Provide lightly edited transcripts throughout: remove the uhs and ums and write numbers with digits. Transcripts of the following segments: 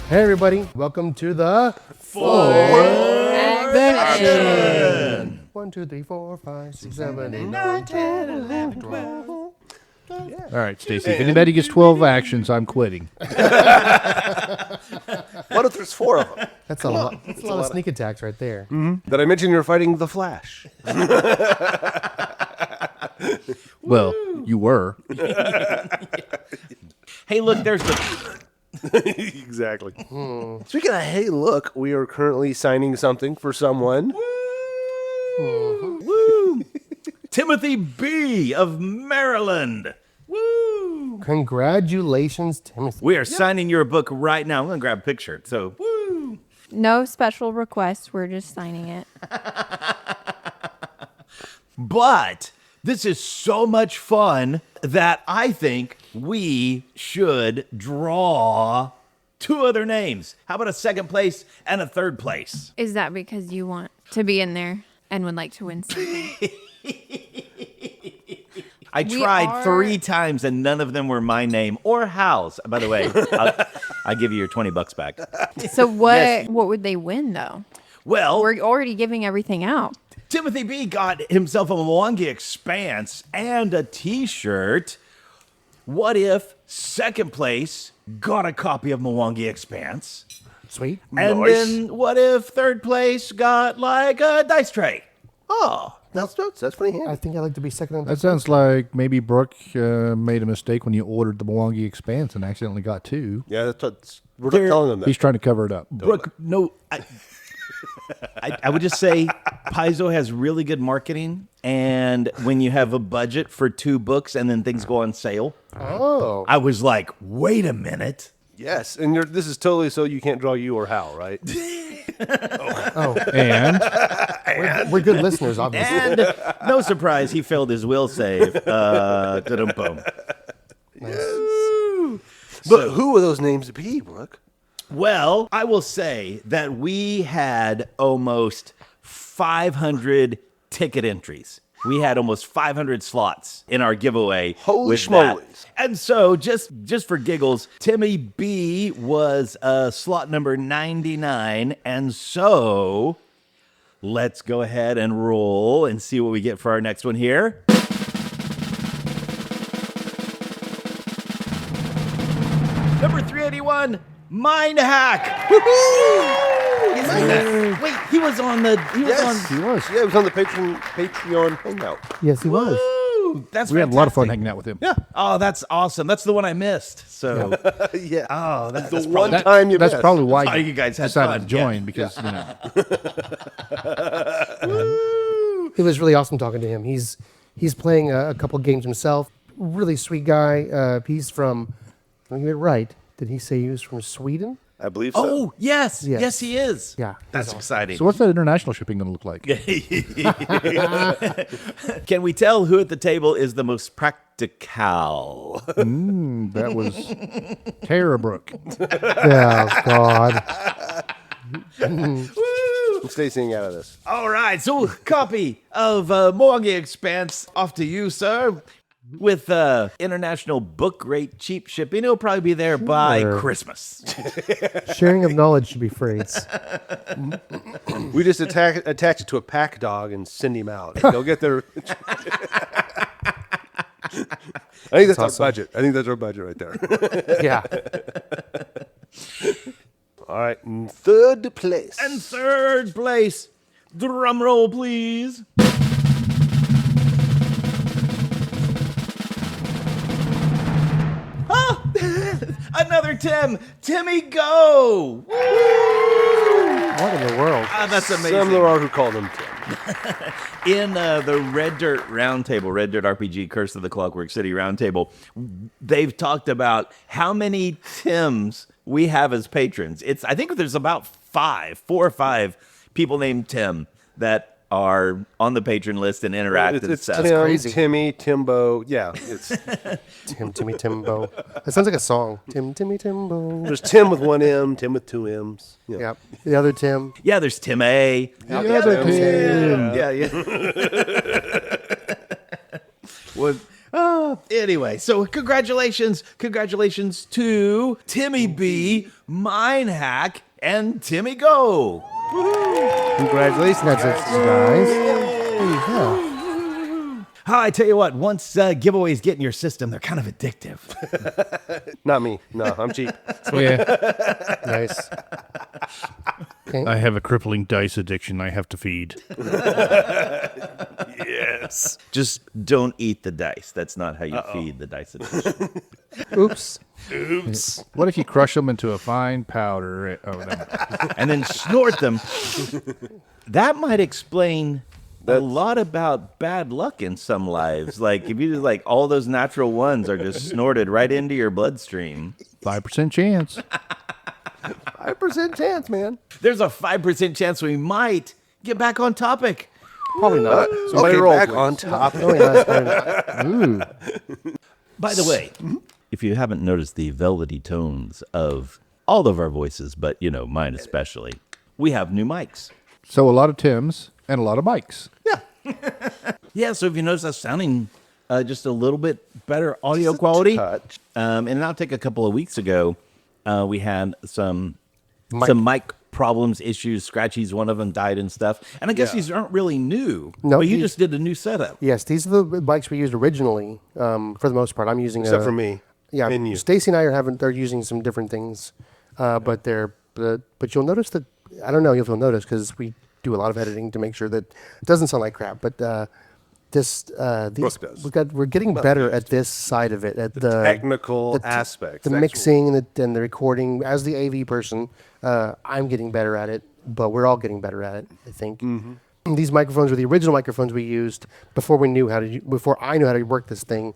Hey everybody, welcome to the Action. 1, 2, 3, 4, 5, 6, 7, 8, 9, 10, 11, 12. All right, Stacy. If anybody gets 12 actions, I'm quitting. What if there's 4 of them? That's a lot. That's a lot of sneak attacks right there. Did I mention you're fighting the Flash? Well, you were. Hey, look, there's the... Exactly. Speaking of hey, look, we are currently signing something for someone. Woo! Timothy B. of Maryland. Woo! Congratulations, Timothy. We are signing your book right now. I'm going to grab a picture. So, woo! No special requests. We're just signing it. But this is so much fun that I think we should draw 2 other names. How about a second place and a third place? Is that because you want to be in there and would like to win something? I tried 3 times and none of them were my name or Hal's. By the way, I'll give you your $20 back. So what? Yes. What would they win though? Well, We're already giving everything out. Timothy B got himself a Mwangi Expanse and a t-shirt. What if second place got a copy of Mwangi Expanse? Sweet. And then what if third place got like a dice tray? Oh, that's funny. I think I'd like to be second on That sounds like maybe Brook made a mistake when you ordered the Mwangi Expanse and accidentally got 2. Yeah, that's what we're not telling them that. He's trying to cover it up. Brook, no. I would just say Paizo has really good marketing, and when you have a budget for 2 books and then things go on sale, Oh. I was like, wait a minute. Yes, and this is totally so you can't draw you or Hal, right? And We're good listeners, obviously. And no surprise, he failed his will save. Da-dum-bum. But who would those names be, Brook? Well, I will say that we had almost 500 ticket entries. We had almost 500 slots in our giveaway. Holy with schmolies. that. And so, just for giggles, Timmy B was slot number 99. And so, let's go ahead and roll and see what we get for our next one here. Number 381, Mind Hack. Woohoo! Wait, he was on the. He was Yes, on. he was. Yeah, it was on the Patreon Hangout. Yes, he was. Woo! That's We had a lot of fun fantastic. hanging out with him. Yeah. Oh, that's awesome. That's the one I missed. So, Yeah. oh, that's the that's one probably, time you That's missed. probably why why you guys had decided fun. to join Yeah. because, you know. It was really awesome talking to him. He's playing a couple games himself. Really sweet guy. He's from, let me get it right. Did he say he was from Sweden? I believe so. Oh, yes. Yes. Yes, he is. Yeah, That's he's awesome. exciting. So what's that international shipping going to look like? Can we tell who at the table is the most practical? That was Tara Brook. Oh, God. I'm staying out of this. All right, so copy of Mwangi Expanse off to you, sir. With international book rate cheap shipping, it'll probably be there by Sure. Christmas. Sharing of knowledge should be free. We just attach it to a pack dog and send him out. They'll get their. I think that's our budget. I think that's our budget right there. Yeah. All right, in third place. And third place, drum roll, please. Oh, another Tim. Timmy Go. Woo! What in the world? Ah, that's amazing. Some there are who call them Tim. In the Red Dirt Roundtable, Red Dirt RPG, Curse of the Clockwork City Roundtable, they've talked about how many Tims we have as patrons. I think there's about 4 or 5 people named Tim that are on the patron list and interact and It's stuff. Tim, crazy. Timmy, Timbo. Yeah, it's Timmy, Timbo. That sounds like a song. Timmy, Timbo. there's Tim with 1 M, Tim with 2 M's. Yeah. Yep. The other Tim. Yeah, there's Tim A. The other Tim. Yeah. Anyway, so congratulations to Timmy B, Mine Hack, and Timmy Go. Congratulations, That's it, guys. Yeah. I tell you what, once giveaways get in your system, they're kind of addictive. Not me. No, I'm cheap. Oh, yeah. Nice. Okay. I have a crippling dice addiction I have to feed. Yes. Just don't eat the dice. That's not how you feed the dice addiction. Oops. Oops. What if you crush them into a fine powder? Oh, no. And then snort them. That might explain a lot about bad luck in some lives. Like if you just like all those natural ones are just snorted right into your bloodstream. 5% chance. 5% chance, man. There's a 5% chance we might get back on topic. Probably not. Okay, roll, back please. on top. Oh, yeah, Ooh. By the way, if you haven't noticed the velvety tones of all of our voices, but mine especially, we have new mics. So a lot of Tims and a lot of Mikes. Yeah, so if you notice us sounding just a little bit better audio quality, touch. And I'll take a couple of weeks ago, we had some Mic. mic problems, issues, scratchies. One of them died and stuff. And I guess these aren't really new. No, but you these- just did a new setup. Yes, these are the bikes we used originally. For the most part, I'm using Except for me. Yeah, And you. Stacy and I they're using some different things, but you'll notice that I don't know if you'll notice because we do a lot of editing to make sure that it doesn't sound like crap. But these Brook does. we're getting better at this side of it, at the Technical the aspects. the actual- mixing and the recording. As the AV person, I'm getting better at it, but we're all getting better at it, I think. Mm-hmm. These microphones were the original microphones we used before I knew how to work this thing,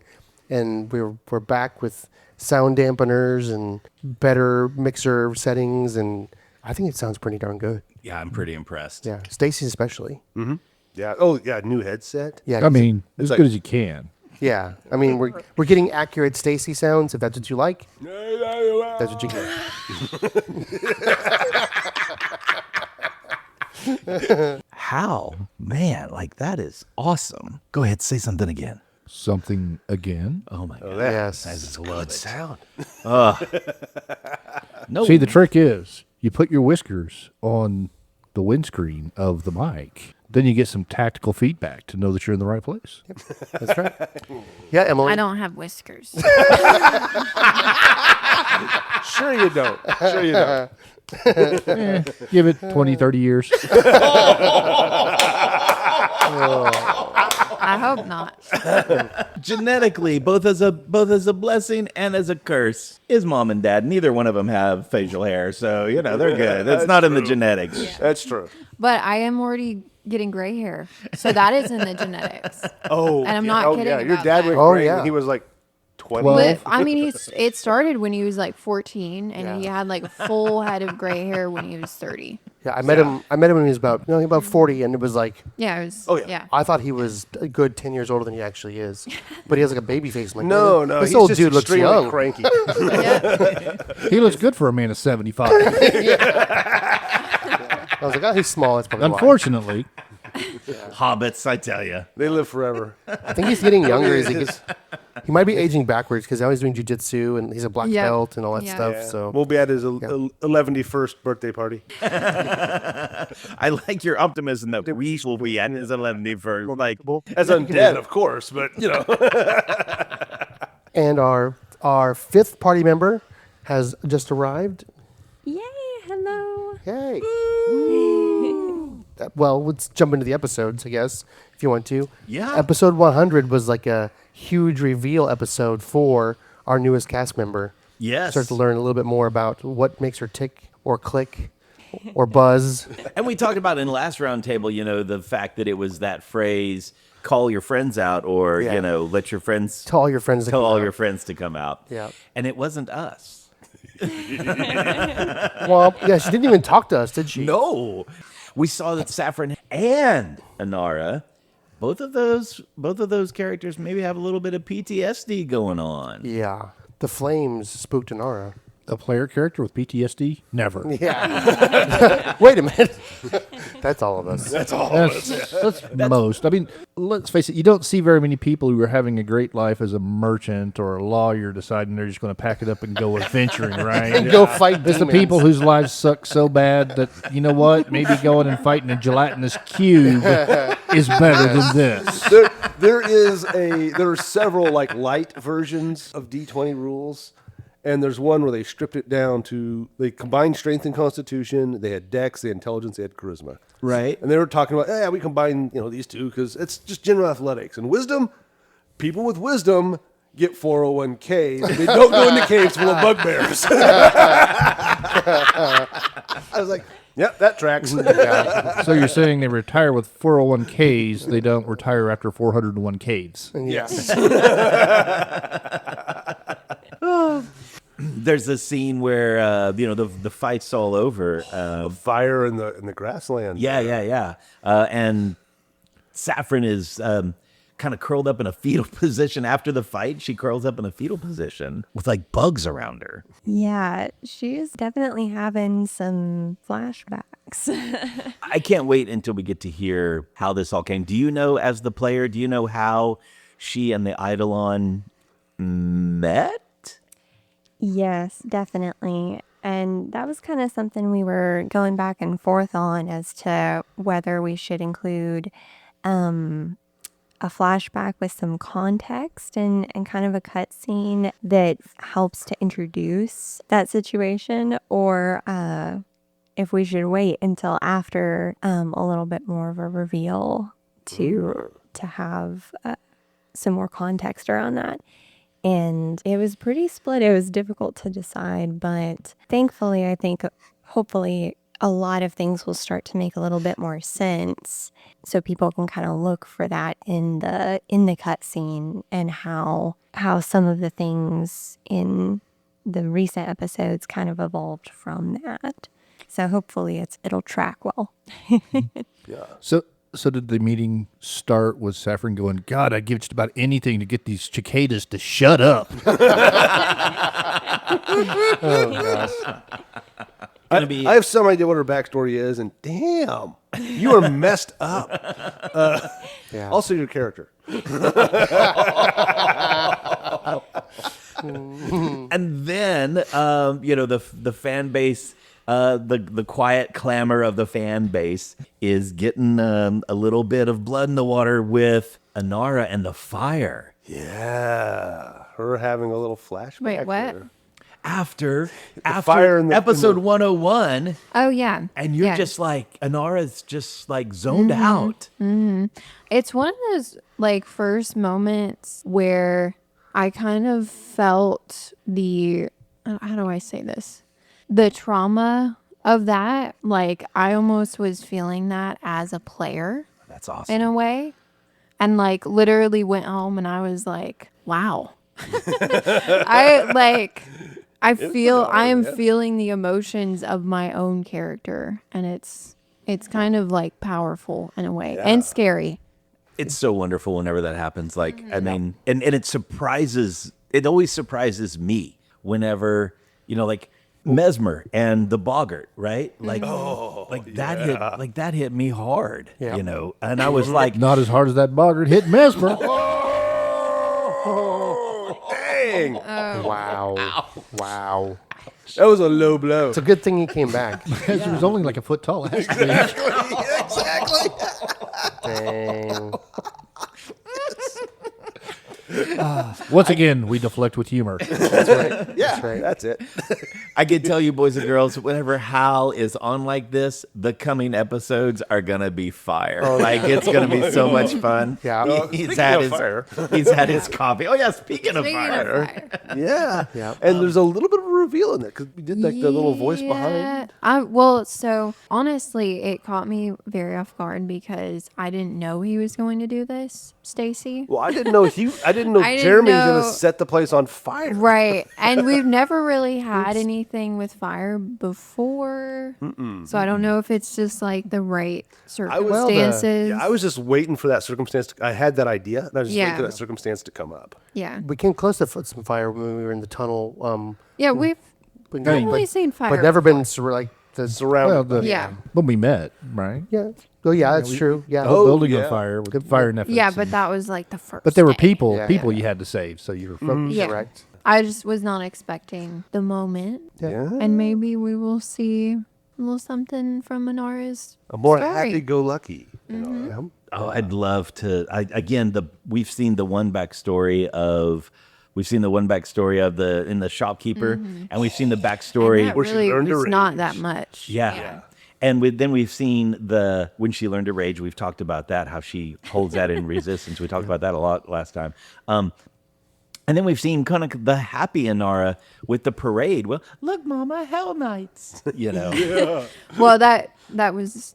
and we're back with sound dampeners and better mixer settings, and I think it sounds pretty darn good. Yeah, I'm pretty impressed. Yeah, Stacy's especially. Yeah. Oh, yeah. New headset. Yeah, I mean, as like- good as you can. yeah. I mean, we're getting accurate Stacy sounds. If that's what you like, that's what you get. How? Man, like that is awesome. Go ahead, say something again. Something again. Oh my God. Yes. That's a good sound. No. See, the trick is you put your whiskers on the windscreen of the mic. Then you get some tactical feedback to know that you're in the right place. That's right. Yeah, Emily. I don't have whiskers. Sure you don't. Sure you don't. Give it 20, 30 years. I hope not. Genetically, both as a blessing and as a curse, his mom and dad, neither one of them have facial hair, so they're good. It's not in the genetics. That's true. But I am already getting gray hair, so that is in the genetics. Oh, And I'm not kidding Yeah, your about dad that. went Oh, gray yeah. when he was like 20. Well- But I mean, it started when he was like 14, and he Yeah. had like full head of gray hair when he was 30. Yeah, I met him when he was about 40, and it was like Yeah, it was. Oh, yeah. yeah. I thought he was a good 10 years older than he actually is, but he has like a baby face. I'm like, No, this he's old just dude looks extremely young. cranky. He looks good for a man of 75. I was like, oh, he's small. That's probably why. Unfortunately, Hobbits, I tell you. They live forever. I think he's getting younger as he gets. He might be aging backwards because now he's doing jujitsu and he's a black Yep. belt and all that Yeah. stuff. Yeah. So We'll be at his 11st birthday party. I like your optimism that we will be at his 11th like As undead, of course, but and our fifth party member has just arrived. Yay! Hello. Hey. Well, let's jump into the episodes, I guess, if you want to. Yeah. Episode 100 was like a huge reveal episode for our newest cast member. Yes. Start to learn a little bit more about what makes her tick or click or buzz. And we talked about in last roundtable, the fact that it was that phrase, call your friends out, or, Yeah. let your friends Tell all your friends to tell come all out. your friends to come out. Yeah. And it wasn't us. Well, yeah, she didn't even talk to us, did she? No. We saw that Saffron and Inara, both of those characters maybe have a little bit of PTSD going on. Yeah. The flames spooked Inara. a player character with PTSD? Never. Yeah. Wait a minute. That's all of us. That's all. That's most. I mean, let's face it, you don't see very many people who are having a great life as a merchant or a lawyer deciding they're just going to pack it up and go adventuring, right? And go fight It's the demons. people whose lives suck so bad that, you know what, maybe going and fighting a gelatinous cube is better than this. There are several like light versions of D20 rules, and there's one where they stripped it down to they combined strength and constitution. They had dex, they had intelligence, they had charisma. Right. And they were talking about, yeah, we combine these two because it's just general athletics and wisdom. People with wisdom get 401ks. They don't go into caves full of bugbears. I was like, yep, that tracks. So you're saying they retire with 401ks, they don't retire after 401 caves. Yes. There's a scene where the fight's all over. Fire in the grassland. Yeah. And Saffron is kind of curled up in a fetal position after the fight. She curls up in a fetal position with like bugs around her. Yeah, she's definitely having some flashbacks. I can't wait until we get to hear how this all came. Do you know, as the player, do you know how she and the Eidolon met? Yes, definitely. And that was kind of something we were going back and forth on as to whether we should include a flashback with some context and kind of a cutscene that helps to introduce that situation, or if we should wait until after a little bit more of a reveal to have some more context around that. And it was pretty split. It was difficult to decide, but thankfully, I think hopefully a lot of things will start to make a little bit more sense, so people can kind of look for that in the cutscene and how some of the things in the recent episodes kind of evolved from that. So hopefully it'll track well. So did the meeting start with Saffron going, God, I'd give just about anything to get these cicadas to shut up? I have some idea what her backstory is, and damn, you are messed up. Yeah. Also, your character. And then, the fan base, the quiet clamor of the fan base is getting a little bit of blood in the water with Inara and the fire. Yeah, her having a little flashback. Wait, what? here. After fire in the- episode 101, Oh yeah. and you're Yeah. just like, Inara's just like zoned out. It's one of those like first moments where I kind of felt how do I say this? The trauma of that. Like I almost was feeling that as a player That's awesome. in a way. And like literally went home and I was like, wow. I am feeling the emotions of my own character, and it's kind of like powerful in a way and scary. It's so wonderful whenever that happens. Like, I mean, and it always surprises me whenever, like Mesmer and the Boggart, right? Like, that hit me hard, Yeah. and I was like, Not as hard as that boggart hit Mesmer. Dang, Wow. that was a low blow. It's a good thing he came back. Mesmer was only like a foot tall. Exactly. Dang. Once again, we deflect with humor. Yeah, right. that's it. I can tell you, boys and girls, whenever Hal is on like this, the coming episodes are gonna be fire. Like it's gonna be so much fun. Yeah. He's Speaking had of fire. he's had his coffee. Oh yeah, speaking of fire. Yeah. Yeah. And there's a little bit of a reveal in there because we did like the little voice behind. So honestly, it caught me very off guard because I didn't know he was going to do this, Stacy. Well, I didn't know I didn't Jeremy was know- gonna set the place on fire. Right. And we've never really had anything with fire before. So I don't know if it's just like the right circumstances. I was just waiting for that circumstance. I had that idea, and I was just waiting Yeah. for that circumstance to come up. Yeah. We came close to some fire when we were in the tunnel. Yeah, we've But, I've only seen fire. but never been before. like the Surrounded. Yeah. When we met, right? Yeah. Oh yeah, that's true. Yeah. Whole building yeah. on fire with fire and efforts. Yeah, but that was like the first. But there were day. people Yeah, you had to save, so you were focused. Yeah. Correct. I just was not expecting the moment, Yeah. and maybe we will see a little something from Inara's A more story. happy-go-lucky. Oh, I'd love to. We've seen the one backstory of the in the shopkeeper, and we've seen the backstory. And that where she really learned to was not rage. that much. Yeah. And then we've seen when she learned to rage. We've talked about that, how she holds that in resistance. We talked about that a lot last time. And then we've seen kind of the happy Inara with the parade. Well, look, Mama, Hell Knights. You know. Well, that was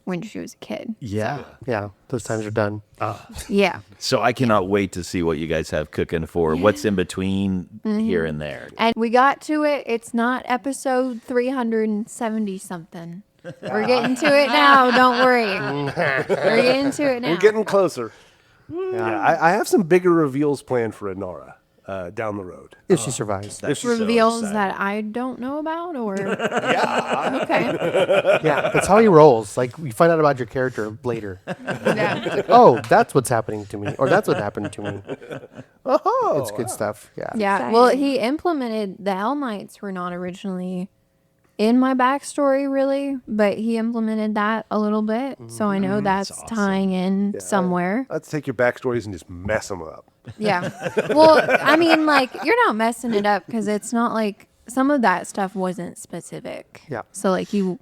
when she was a kid. Yeah. Yeah. Those times are done. Yeah. So I cannot wait to see what you guys have cooking for what's in between here and there. And we got to it. It's not episode 370 something. We're getting to it now. Don't worry. We're getting to it now. We're getting closer. Yeah, I have some bigger reveals planned for Inara down the road. If she survives. If she- Reveals excited. that I don't know about, or yeah, okay, Yeah. That's how he rolls. Like we find out about your character later. yeah, Oh, that's what's happening to me, or that's what happened to me. Oh, it's good stuff. Yeah. yeah. Well, Exciting. he implemented the Hell Knights were not originally in my backstory really, but he implemented that a little bit, so I know that's tying in somewhere. Let's take your backstories and just mess them up. Yeah. Well, I mean, like, you're not messing it up because it's not like some of that stuff wasn't specific. Yeah. So, like, you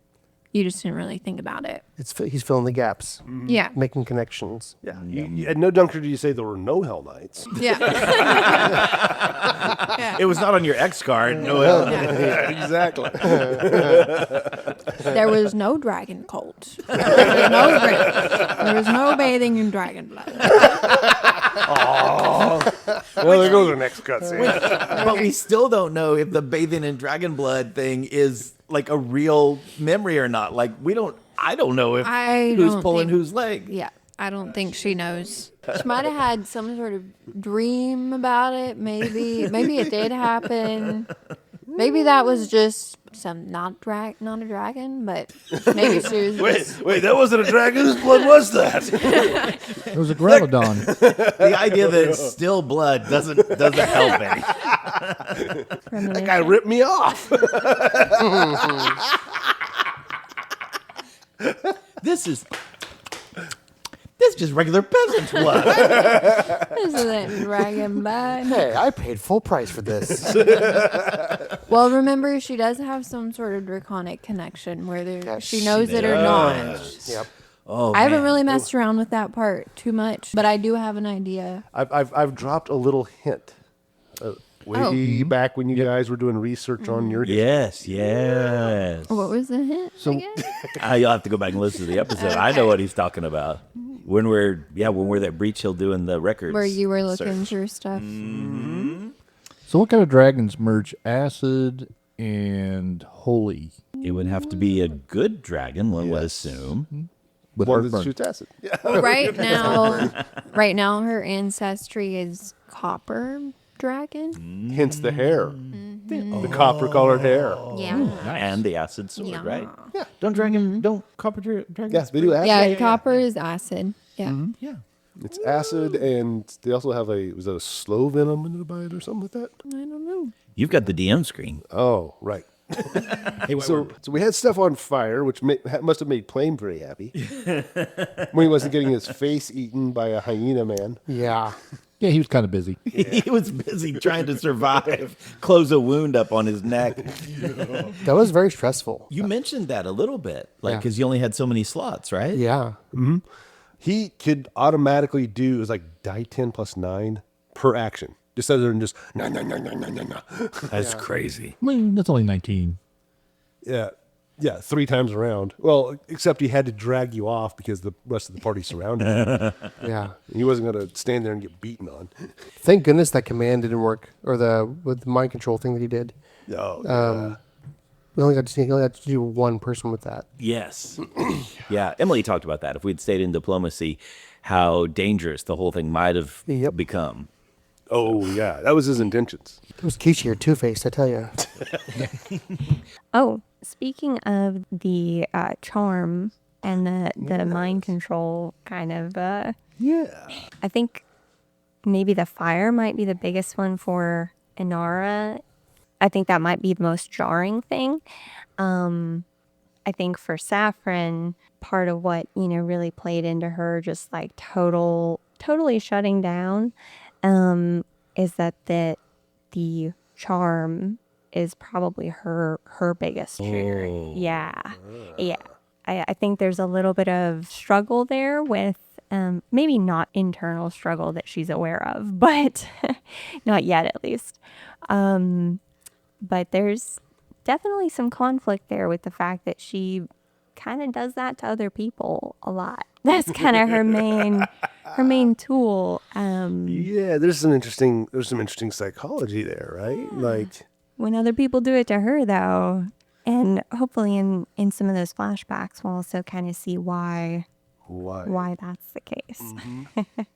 just didn't really think about it. He's filling the gaps, Yeah. making connections. Yeah. At no juncture do you say there were no Hell Knights. Yeah. It was not on your X card. No. Exactly. There was no dragon cult. There was no bathing in dragon blood. Well, there goes our next cutscene. But we still don't know if the bathing in dragon blood thing is like a real memory or not. Like I don't know if I who's don't pulling think- whose leg. Yeah. I don't think she knows. She might have had some sort of dream about it. Maybe it did happen. Maybe that was just some not a dragon, but maybe she was just, Wait, that wasn't a dragon. Whose blood was that? It was a Grelodon. The idea that it's still blood doesn't help any. That guy ripped me off. This is just regular peasant's blood. this isn't dragon blood. Hey, I paid full price for this. Well, remember, she does have some sort of draconic connection where she knows it or not. Yep. Oh, I haven't man. really messed around with that part too much, but I do have an idea. I've dropped a little hint. Way back when you guys were doing research on your Yes. What was the hint again? You'll have to go back and listen to the episode. I know what he's talking about. When we're at Breach Hill doing the records. Where you were looking search. through stuff. So what kind of dragons merge acid and holy? It would have to be a good dragon, one would assume. With one that heartburn? shoots acid. Yeah. Right now, her ancestry is copper dragon. Hence the hair. The copper-colored hair. Yeah. And the acid sword, Yeah. right? Yeah. Don't copper dragons. Yes, they do acid. Yeah, copper is acid. Yeah. Yeah. It's acid, and they also have was that a slow venom in it or something like that? I don't know. You've got the DM screen. Oh, right. So we had stuff on fire, which must have made Plame very happy when he wasn't getting his face eaten by a hyena man. Yeah. Yeah, he was kind of busy. He was busy trying to survive, close a wound up on his neck. That was very stressful. You mentioned that a little bit, like Yeah. because you only had so many slots, right? Yeah. He could automatically do, it was like die 10 plus 9 per action. Just other than just, no. That's crazy. I mean, that's only 19. Yeah, 3 times around. Well, except he had to drag you off because the rest of the party surrounded him. Yeah. He wasn't going to stand there and get beaten on. Thank goodness that command didn't work, or with the mind control thing that he did. Oh, We only got to do one person with that. Yes. Yeah. Emily talked about that. If we'd stayed in diplomacy, how dangerous the whole thing might have Yep. become. Oh, yeah. That was his intentions. It was Kishi or Two-Faced, I tell you. Oh, speaking of the charm and the mind control kind of, Yeah. I think maybe the fire might be the biggest one for Inara. I think that might be the most jarring thing. I think for Saffron, part of what, really played into her just like totally shutting down, is that the charm is probably her biggest trigger. Yeah. Yeah. I think there's a little bit of struggle there with maybe not internal struggle that she's aware of, but not yet at least. But there's definitely some conflict there with the fact that she kind of does that to other people a lot. That's kind of her main tool. Yeah, there's some interesting psychology there, right? Like When other people do it to her, though, and hopefully in some of those flashbacks, we'll also kind of see why that's the case.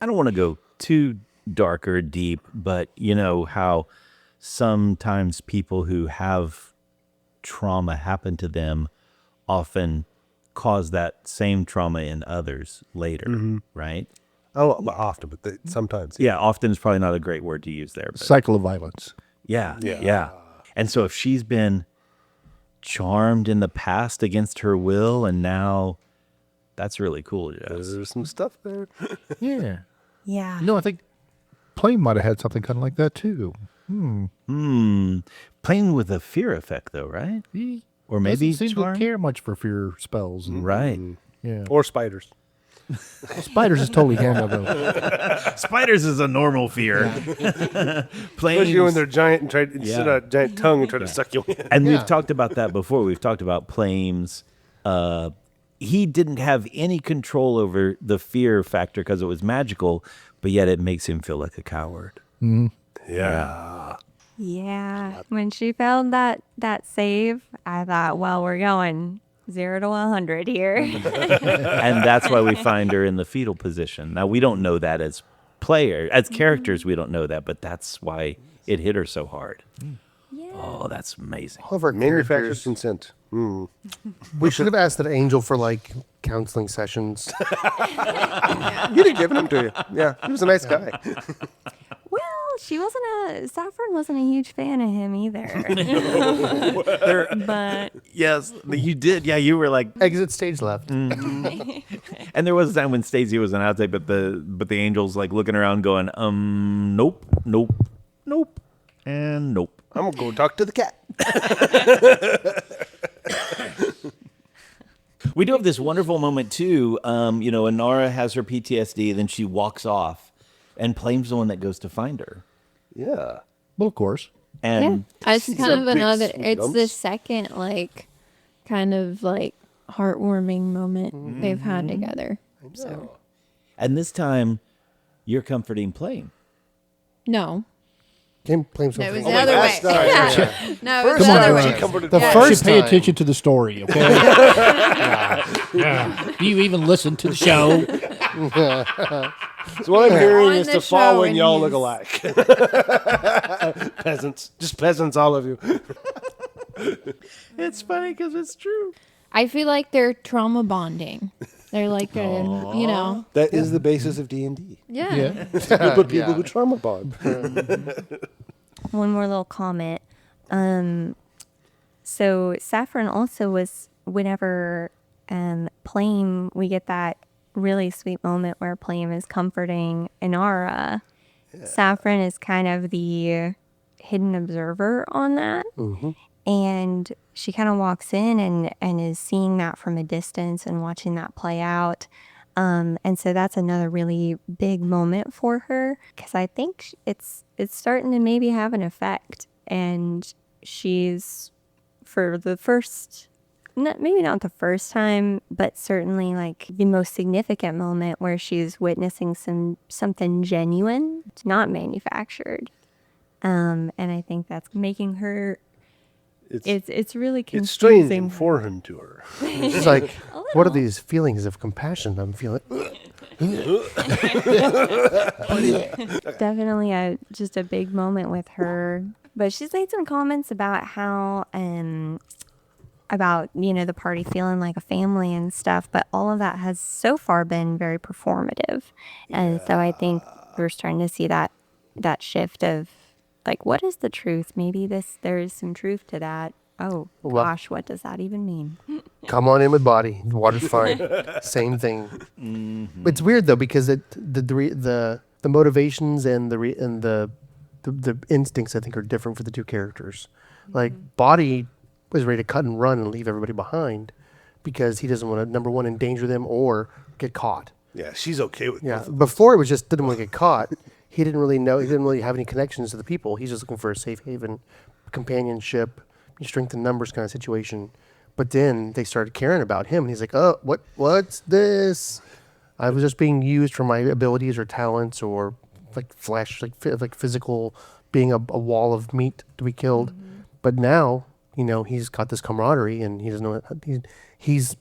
I don't want to go too dark or deep, but you know how sometimes people who have trauma happen to them often cause that same trauma in others later, right? oh, often, but sometimes. Yeah, often is probably not a great word to use there. But Cycle of violence. yeah. And so if she's been charmed in the past against her will, and now that's really cool, Jess. There's some stuff there. Yeah. Yeah. No, I think Plame might have had something kind of like that too. Playing with a fear effect, though, right? He Or maybe doesn't seem to charm? care much for fear spells. And, Right. Yeah. Or spiders. Spiders is totally handled though. Spiders is a normal fear. Especially when they're giant and instead of a giant tongue and try to suck you in. And we've talked about that before. We've talked about Plame's. He didn't have any control over the fear factor because it was magical, but yet it makes him feel like a coward. Yeah. Yeah. When she found that save, I thought, well, we're going 0 to 100 here. And that's why we find her in the fetal position. Now, we don't know that as characters, we don't know that, but that's why it hit her so hard. Yeah. Oh, that's amazing. All of our Manufacturer's characters. consent. We should have asked that angel for like counseling sessions. He'd have given them to you. Yeah, he was a nice guy. Well, Saffron wasn't a huge fan of him either. But Yes, you did. Yeah, you were like, Exit stage left. and there was a time when Stacy was an outtake, but the angel's like looking around going, nope, and nope. I'm going to go talk to the cat. We do have this wonderful moment too. Inara has her PTSD, then she walks off, and Plame's the one that goes to find her. Yeah. Well, of course. And It's kind of big another. sweet It's the dumps. second kind of heartwarming moment they've had together. So and this time, you're comforting Plame. no, Game Plame's it was over. the other way. No, it was Come the on, other Ryan. way. Comforted The the first You should pay time. attention to the story, okay? Do you even listen to the show? So what I'm hearing On is the to show Fawin, and y'all he's- look alike. Peasants. Just peasants, all of you. It's funny because it's true. I feel like they're trauma bonding. They're like, a. That is the basis of D&D. Yeah. People who trauma bond. one more little comment. So Saffron also was whenever Plame, we get that really sweet moment where Plame is comforting Inara. Saffron is kind of the hidden observer on that. And she kind of walks in and is seeing that from a distance and watching that play out. And so that's another really big moment for her because I think it's starting to maybe have an effect. And she's, for the first, maybe not the first time, but certainly the most significant moment where she's witnessing something genuine, not manufactured. And I think that's making her. It's really confusing. It's strange and foreign to her. She's like, what are these feelings of compassion I'm feeling? Definitely just a big moment with her. But she's made some comments about how, about, the party feeling like a family and stuff. But all of that has so far been very performative. And so I think we're starting to see that shift of, like, what is the truth? Maybe there is some truth to that. Oh, Well- gosh, what does that even mean? Come on in with Boddy. Water's fine. Same thing. It's weird though because the motivations and the instincts I think are different for the two characters. Like Boddy was ready to cut and run and leave everybody behind because he doesn't want to, number one, endanger them or get caught. Yeah, she's okay with Yeah. both of Before it was just didn't want to get caught. He didn't really know. He didn't really have any connections to the people. He's just looking for a safe haven, companionship, strength in numbers kind of situation. But then they started caring about him, and he's like, "Oh, what's this? I was just being used for my abilities or talents, or like flesh, like physical, being a wall of meat to be killed." But now, he's got this camaraderie, and he doesn't know he's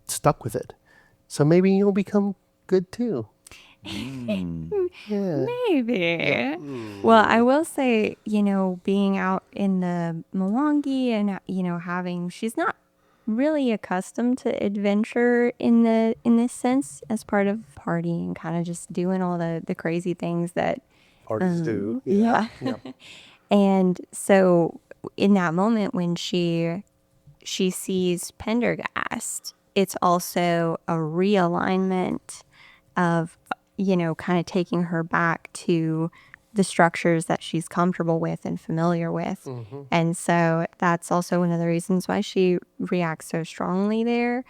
stuck with it. So maybe he'll become good too. Yeah. Maybe. Well, I will say, being out in the Mwangi and, she's not really accustomed to adventure in this sense as part of party and kind of just doing all the crazy things that parties do. yeah. And so in that moment when she sees Pendergast, it's also a realignment of, kind of taking her back to the structures that she's comfortable with and familiar with. And so that's also one of the reasons why she reacts so strongly there,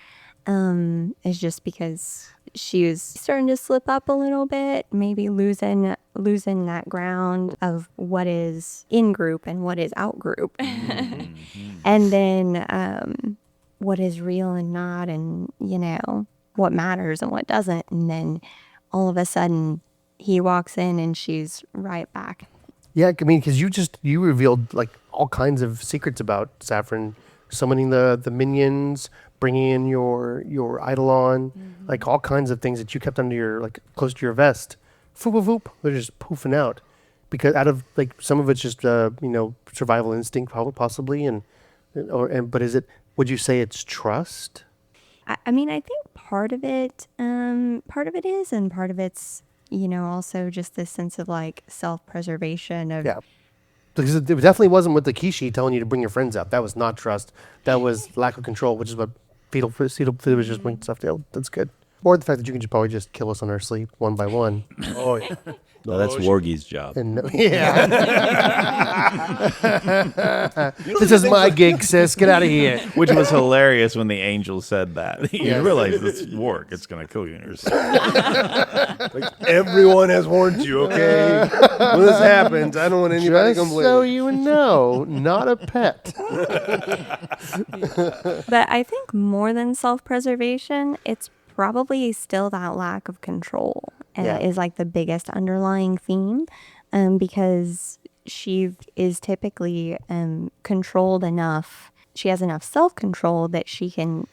is just because she was starting to slip up a little bit, maybe losing that ground of what is in group and what is out group. And then what is real and not, and what matters and what doesn't. And then all of a sudden he walks in and she's right back. Yeah, I mean, because you revealed like all kinds of secrets about Saffron, summoning the minions, bringing in your eidolon, like all kinds of things that you kept under your, like, close to your vest. Foop, foop, foop. They're just poofing out because out of, like, some of it's just survival instinct possibly, but is it? Would you say it's trust? I mean, I think part of it is, and part of it's, also just this sense of like self-preservation of. Yeah. Because it definitely wasn't with the Kishi telling you to bring your friends out. That was not trust. That was lack of control, which is what fetal was just bringing stuff down. That's good. Or the fact that you can just probably just kill us in our sleep one by one. Oh, yeah. No, that's Wargie's job. And yeah. This is my gig, sis. Get out of here. Which was hilarious when the angel said that. You Yes. realize this work, it's going to kill you in your sleep. Like, everyone has warned you, okay? When this happens, I don't want anybody Just complaining. so you know, not a pet. But I think more than self-preservation, it's probably still that lack of control is like the biggest underlying theme, because she is typically controlled enough. She has enough self-control that she can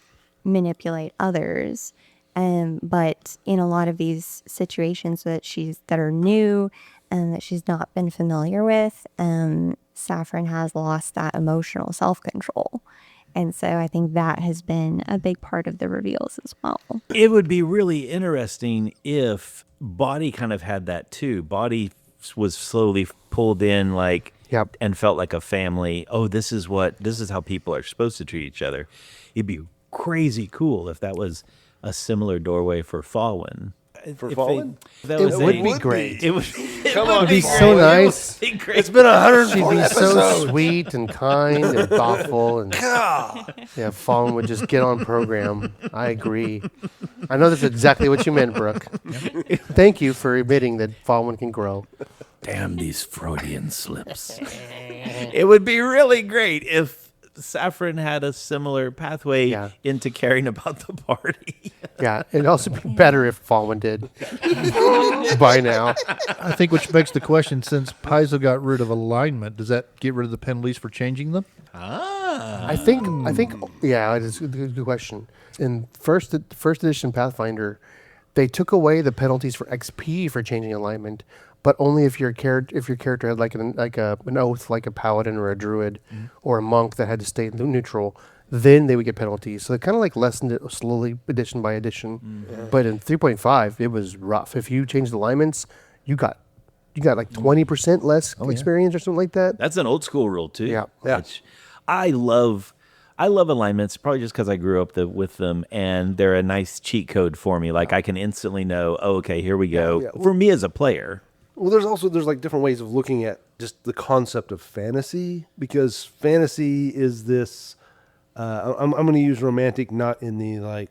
manipulate others. But in a lot of these situations that are new and that she's not been familiar with, Saffron has lost that emotional self-control. And so I think that has been a big part of the reveals as well. It would be really interesting if Boddy kind of had that too. Boddy was slowly pulled in, like, Yep. and felt like a family. Oh, this is how people are supposed to treat each other. It'd be crazy cool if that was a similar doorway for Fawin. For Fawin? It would be great. It would Come on, be Fawin. so nice. be great. It's been 140 She'd be so episodes. sweet and kind and thoughtful, and yeah, Fawin would just get on program. I agree. I know that's exactly what you meant, Brook. Thank you for admitting that Fawin can grow. Damn these Freudian slips. It would be really great if Saffron had a similar pathway Yeah. into caring about the party. Yeah, it'd also be better if Fawin did by now. I think which begs the question, since Paizo got rid of alignment, does that get rid of the penalties for changing them? I think, yeah, it is a good question. In first edition Pathfinder, they took away the penalties for XP for changing alignment, but only if your character had like an oath, like a paladin or a druid or a monk that had to stay neutral. Then they would get penalties. So they kind of like lessened it slowly, edition by edition. But in 3.5, it was rough. If you changed alignments, you got like 20% less experience or something like that. That's an old school rule too. Yeah. Which I love alignments, probably just because I grew up with them, and they're a nice cheat code for me. Like I can instantly know, oh, okay, here we go. Yeah. For me as a player. Well, there's like different ways of looking at just the concept of fantasy, because fantasy is this. I'm going to use romantic, not in the like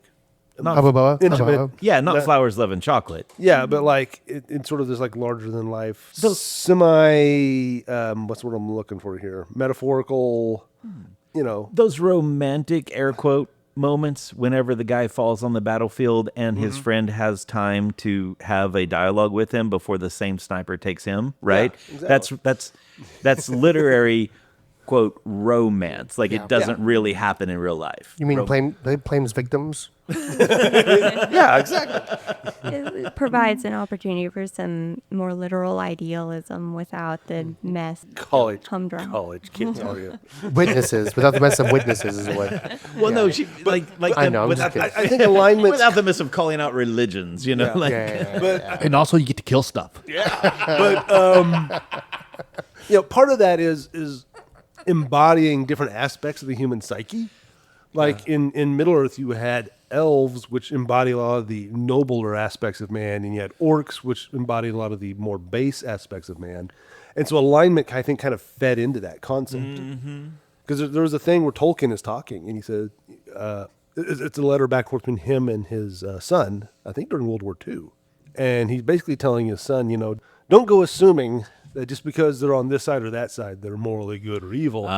intimate. Yeah, not flowers, love, and chocolate. Yeah, but like it's sort of this like larger than life, semi. What's what I'm looking for here? Metaphorical. Those romantic air quote moments whenever the guy falls on the battlefield and his friend has time to have a dialogue with him before the same sniper takes him, right? Yeah, exactly. That's literary quote romance. Like it doesn't really happen in real life. You mean Plame's victims? Yeah, exactly. It provides an opportunity for some more literal idealism without the mess. Humdrum. College kids are you? Witnesses, without the mess of witnesses is what. Well, no, she like I know, I'm without, just I think alignment. without the mess of calling out religions, like And also, you get to kill stuff. But part of that is embodying different aspects of the human psyche. Like in Middle Earth, you had elves, which embody a lot of the nobler aspects of man, and you had orcs, which embody a lot of the more base aspects of man. And so alignment, I think, kind of fed into that concept. Because there was a thing where Tolkien is talking, and he said, it's a letter back between him and his son, I think during World War II. And he's basically telling his son, don't go assuming that just because they're on this side or that side, they're morally good or evil.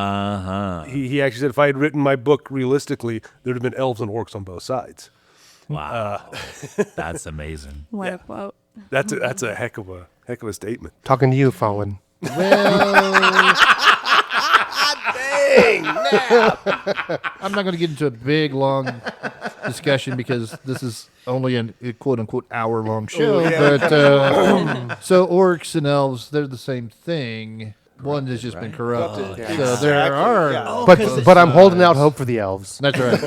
He actually said, if I had written my book realistically, there'd have been elves and orcs on both sides. wow, that's amazing. What a quote. That's a heck of a statement. Talking to you, Fawin. I'm not going to get into a big, long discussion because this is only a quote-unquote hour-long show. But so orcs and elves, they're the same thing. One has just been corrupted. Yeah. So there are... But I'm holding out hope for the elves. That's right.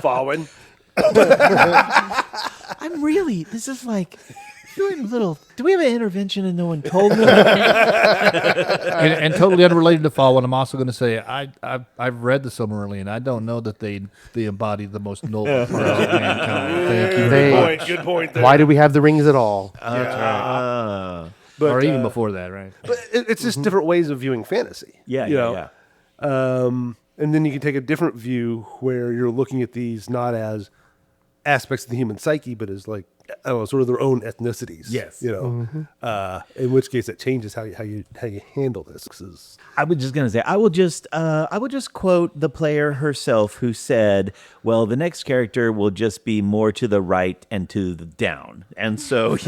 Fawin. This is like... doing a little. Do we have an intervention and no one told me? and totally unrelated to Fawin, I'm also going to say I've read the Silmarillion. I don't know that they embody the most noble parts of mankind. Thank you very much. Good point there. Why do we have the rings at all? But, or even before that, right? But it's just different ways of viewing fantasy. Yeah. And then you can take a different view where you're looking at these not as aspects of the human psyche, but as like, I don't know, sort of their own ethnicities. Yes. In which case it changes how you handle this. 'Cause I was just gonna say I will just quote the player herself who said, "Well, the next character will just be more to the right and to the down," and so which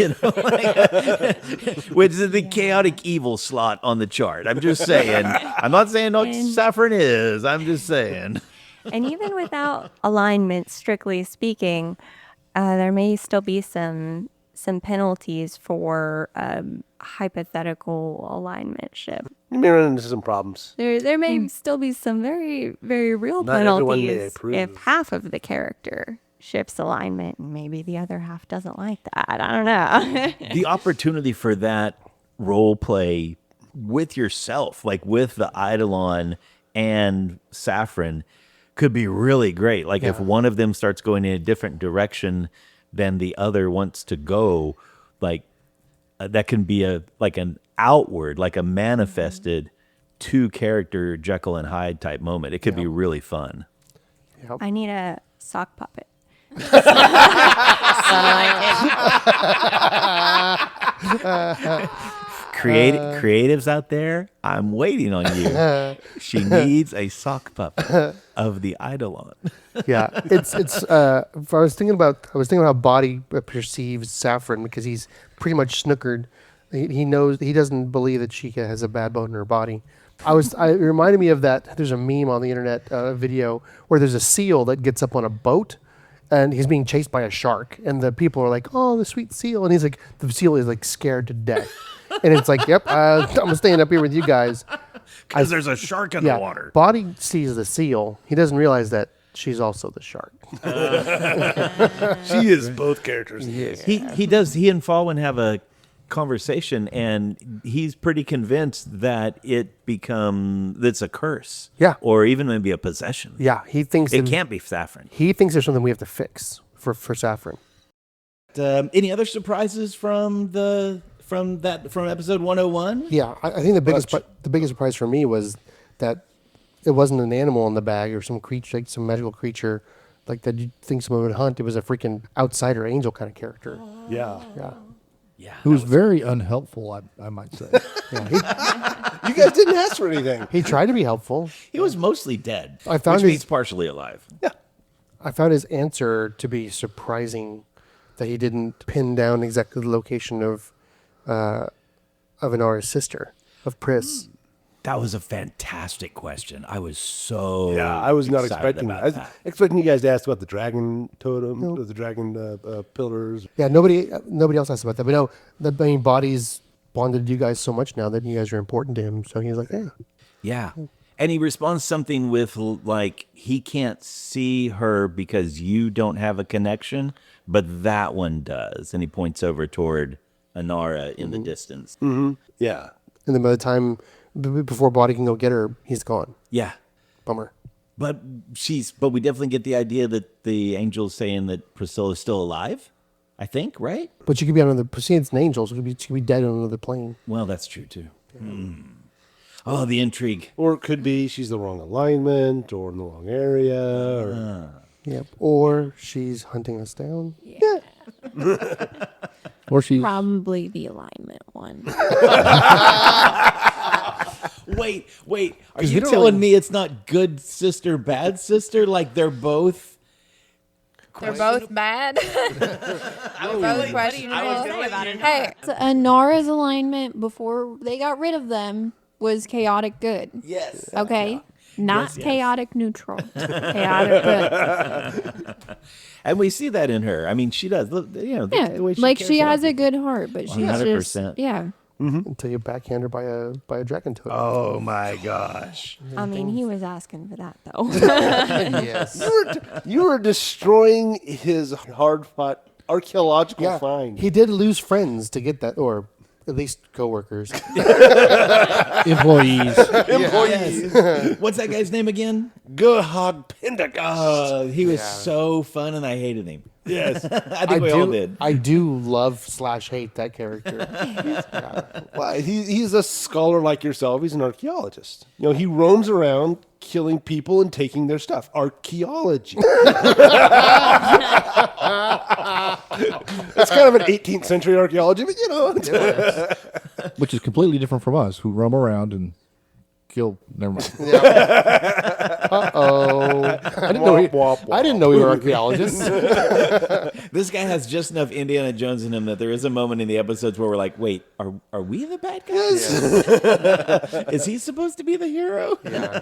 is the chaotic evil slot on the chart. I'm just saying. I'm not saying Saffron is. I'm just saying. And even without alignment, strictly speaking, there may still be some penalties for hypothetical alignmentship. you may run into some problems. There may still be some very, very real Not everyone may penalties approve. if half of the character shifts alignment and maybe the other half doesn't like that. I don't know. The opportunity for that role play with yourself, like with the Eidolon and Saffron, could be really great. Like if one of them starts going in a different direction than the other wants to go, like that can be an outward, like a manifested two character Jekyll and Hyde type moment. It could be really fun. I need a sock puppet. Creatives out there, I'm waiting on you. She needs a sock puppet of the Eidolon. Yeah, it's. I was thinking about how Boddy perceives Saffron because he's pretty much snookered. He knows he doesn't believe that she has a bad bone in her body. It reminded me of that. There's a meme on the internet, video where there's a seal that gets up on a boat, and he's being chased by a shark, and the people are like, "Oh, the sweet seal," and he's like, the seal is like scared to death, and it's like, "Yep, I'm staying up here with you guys." Because there's a shark in the water. Boddy sees the seal. He doesn't realize that she's also the shark. She is both characters. He does. He and Fawin have a conversation, and he's pretty convinced that it's a curse. Yeah. Or even maybe a possession. Yeah, he thinks It can't be Saffron. He thinks there's something we have to fix for Saffron. Any other surprises from episode 101? Yeah, I think the biggest surprise for me was that it wasn't an animal in the bag or some creature, like some magical creature, like that you think someone would hunt. It was a freaking outsider angel kind of character. Yeah. Yeah. Who was very unhelpful, I might say. You guys didn't ask for anything. He tried to be helpful. He was mostly dead. I found which his- means partially alive. I found his answer to be surprising, that he didn't pin down exactly the location of Inara's sister, of Pris. That was a fantastic question. I was so I was not excited expecting about that. I was that. expecting you guys to ask about the dragon totem, the dragon pillars. Yeah, nobody else asked about that. But no, Boddy's bonded you guys so much now that you guys are important to him. So he's like, hey. Yeah. And he responds something with like, he can't see her because you don't have a connection, but that one does. And he points over toward Inara in the distance. Yeah. And then by the time, before Boddy can go get her, he's gone. Yeah. Bummer. But we definitely get the idea that the angel's saying that Priscilla's still alive, I think, right? But she could be on another, see, it's an angel, so she could be dead on another plane. Well, that's true too. Oh, the intrigue. Or it could be she's the wrong alignment or in the wrong area. Or... Yep. Or she's hunting us down. Or she's Probably the alignment one. Wait. Are 'Cause you we don't telling really- me it's not good sister, bad sister? Like they're both... They're both bad. They're both questionable. Hey, so Inara's alignment before they got rid of them was chaotic good. Yes. Okay? Not Yes. chaotic neutral. Chaotic good. And we see that in her. I mean, she does. Look, the Yeah. way Like cares she about has a people. good heart, but she's 100%. just yeah. Until you backhand her by a dragon totem. Oh my gosh. I mean, he was asking for that though. Yes. You were destroying his hard-fought archaeological find. He did lose friends to get that, or at least coworkers. employees. Yes. What's that guy's name again? Gerhard Pendergrast. He was so fun and I hated him. Yes. I think we all did. I do love/hate that character. Well, he's a scholar like yourself. He's an archaeologist. He roams around killing people and taking their stuff. Archaeology. It's kind of an 18th century archaeology, but Which is completely different from us, who roam around and kill. Never mind. Uh-oh. I didn't know we were archaeologists. This guy has just enough Indiana Jones in him that there is a moment in the episodes where we're like, wait, are we the bad guys? Is he supposed to be the hero?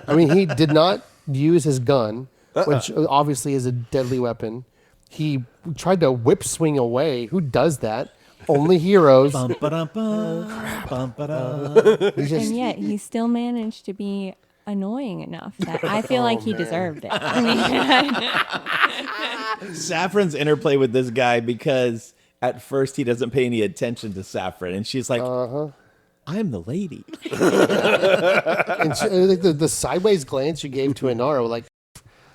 I mean, he did not use his gun, which obviously is a deadly weapon. He tried to whip swing away. Who does that? Only heroes. Bum, ba-dum-bum, bum, ba-dum. He just- And yet he still managed to be annoying enough that I feel like he deserved it. I mean, Saffron's interplay with this guy, because at first he doesn't pay any attention to Saffron, and she's like, I'm the lady. and she, like the sideways glance you gave to Inara, like,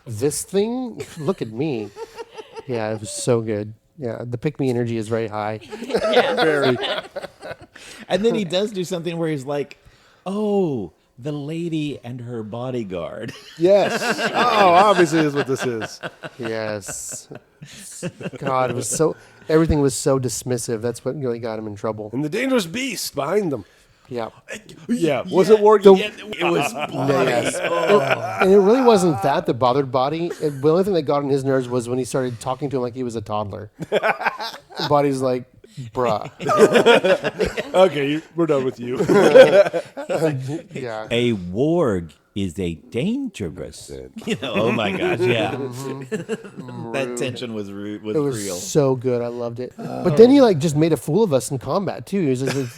this thing? Look at me. Yeah, it was so good. Yeah, the pick-me energy is very high. Very. And then he does do something where he's like, oh, the lady and her bodyguard. yes. Oh, obviously is what this is. Yes. God, it was so... Everything was so dismissive. That's what really got him in trouble. And the dangerous beast behind them. Yeah. Yeah. Was it working? It was bloody. Yes. And it really wasn't that bothered Boddy. The only thing that got on his nerves was when he started talking to him like he was a toddler. Boddy's like, bruh. Okay, we're done with you. Yeah. A warg is a dangerous. Oh my gosh, yeah. That tension was It real. was so good. I loved it. But then he like just made a fool of us in combat too. He was just like,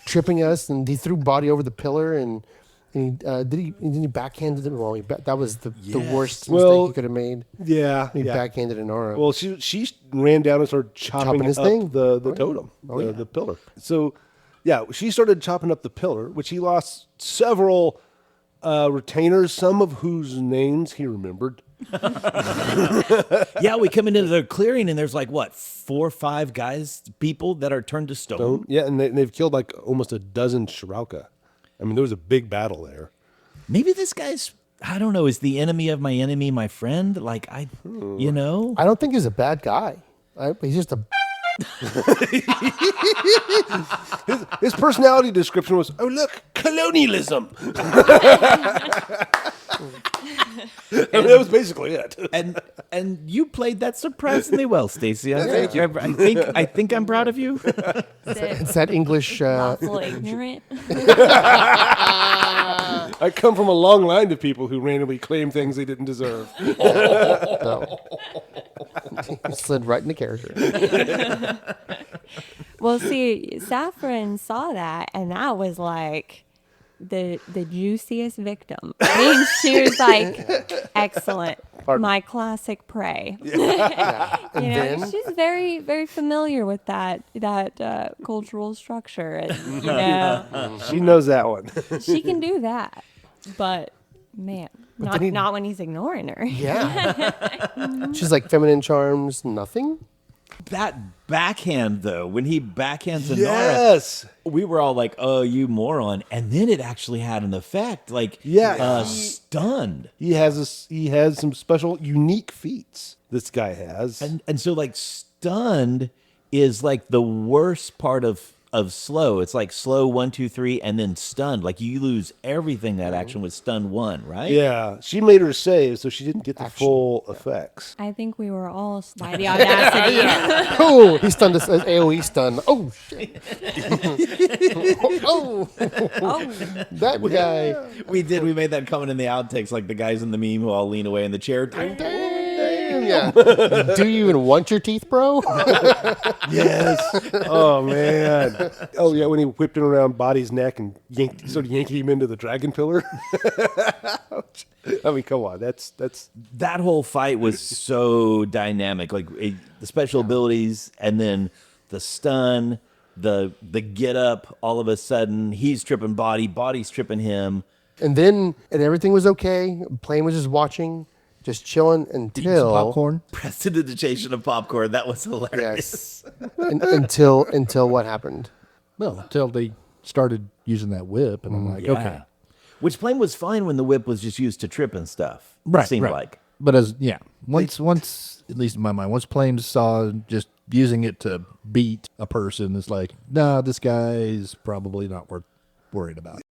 tripping us, and he threw Boddy over the pillar, and he backhanded him. Well, that was the worst mistake he could have made. Yeah. He backhanded Inara. Well, she ran down and started chopping his up thing? the totem, the pillar. So, yeah, she started chopping up the pillar, which he lost several retainers, some of whose names he remembered. Yeah, we come into the clearing and there's like what, 4 or 5 people that are turned to stone. Yeah, and they've killed like almost a dozen Shirauka. I mean, there was a big battle there. Maybe this guy's, I don't know, is the enemy of my enemy my friend? Like I don't think he's a bad guy. He's just a. His personality description was, "Oh look, colonialism." That was basically it. And you played that surprisingly well, Stacy. Thank you. I think I'm proud of you. It's that English. Lawful ignorant. I come from a long line of people who randomly claim things they didn't deserve. So. Slid right into character. Well, see, Saffron saw that, and that was like the juiciest victim. I mean, she was like, excellent. My classic prey. And then, She's very, very familiar with that cultural structure. And, She knows that one. she can do that. But, man, not when he's ignoring her. yeah. She's like feminine charms, nothing. That backhand, though, when he backhands Inara, Yes. we were all like, oh, you moron. And then it actually had an effect, like stunned. He has some special, unique feats. This guy has. And so, like, stunned is like the worst part of slow. It's like slow 1, 2, 3, and then stunned. Like you lose everything that action with stun 1, right? Yeah, she made her save, so she didn't get the full effects. I think we were all by the audacity. Oh, he stunned us as AoE stun. Oh shit! oh, that guy. We did. We made that comment in the outtakes, like the guys in the meme who all lean away in the chair. Damn, yeah. Do you even want your teeth, bro? Yes. Oh man. Oh yeah, when he whipped it around Boddy's neck and started yanking him into the dragon pillar. I mean, come on. That's That whole fight was so dynamic. Like the special abilities, and then the stun, the get up. All of a sudden, he's tripping Boddy. Boddy's tripping him. And everything was okay. Plame was just watching, just chilling until Popcorn. Prestidigitation of popcorn. That was hilarious. Yes. until what happened? Well, until they started using that whip, and I'm like, Yeah. okay. Which Plame was fine when the whip was just used to trip and stuff. Right, It seemed right. like. But once, at least in my mind, once Plame saw just using it to beat a person, it's like, nah, this guy is probably not worth worried about.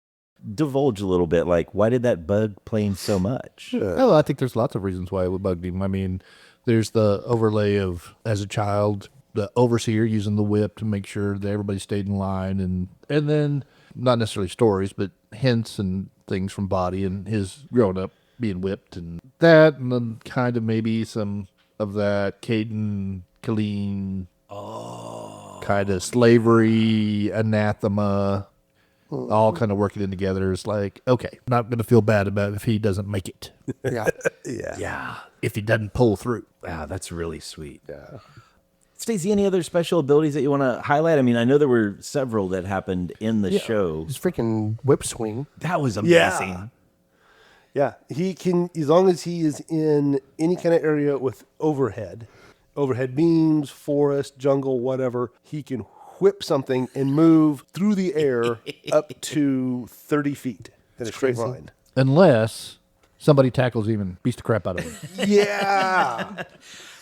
Divulge a little bit. Like, why did that bug Plame so much? Oh, I think there's lots of reasons why it would bug him. I mean, there's the overlay of, as a child, the overseer using the whip to make sure that everybody stayed in line, and then not necessarily stories, but hints and things from Boddy and his growing up being whipped, and then kind of maybe some of that Cayden Caileanf kind of slavery, anathema, all kind of working in together. It's like, okay, not going to feel bad about if he doesn't make it. Yeah. Yeah. If he doesn't pull through. Wow, that's really sweet. Yeah. Stacy, any other special abilities that you want to highlight? I mean, I know there were several that happened in the show. His freaking whip swing. That was amazing. Yeah, he can, as long as he is in any kind of area with overhead beams, forest, jungle, whatever, he can whip something and move through the air up to 30 feet in a straight line. Unless somebody tackles him and beats the crap out of him. Yeah.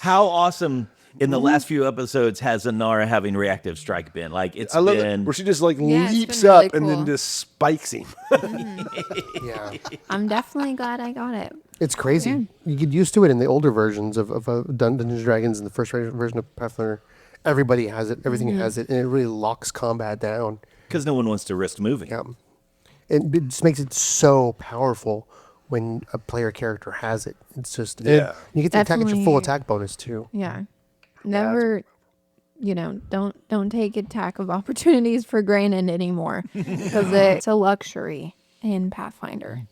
How awesome in the last few episodes has Inara having reactive strike been? Like, it's I love been... it, where she just like Yeah, it's leaps been really up and then cool. just spikes him. Yeah. I'm definitely glad I got it. It's crazy. You get used to it in the older versions of Dungeons and Dragons and the first version of Pathfinder. everybody has it. Everything has it, and it really locks combat down. Because no one wants to risk moving. Yeah. And it just makes it so powerful when a player character has it. It's just Yeah. you get to attack at your full Definitely. attack bonus too. Yeah. Never, don't take attack of opportunities for granted anymore because it's a luxury in Pathfinder.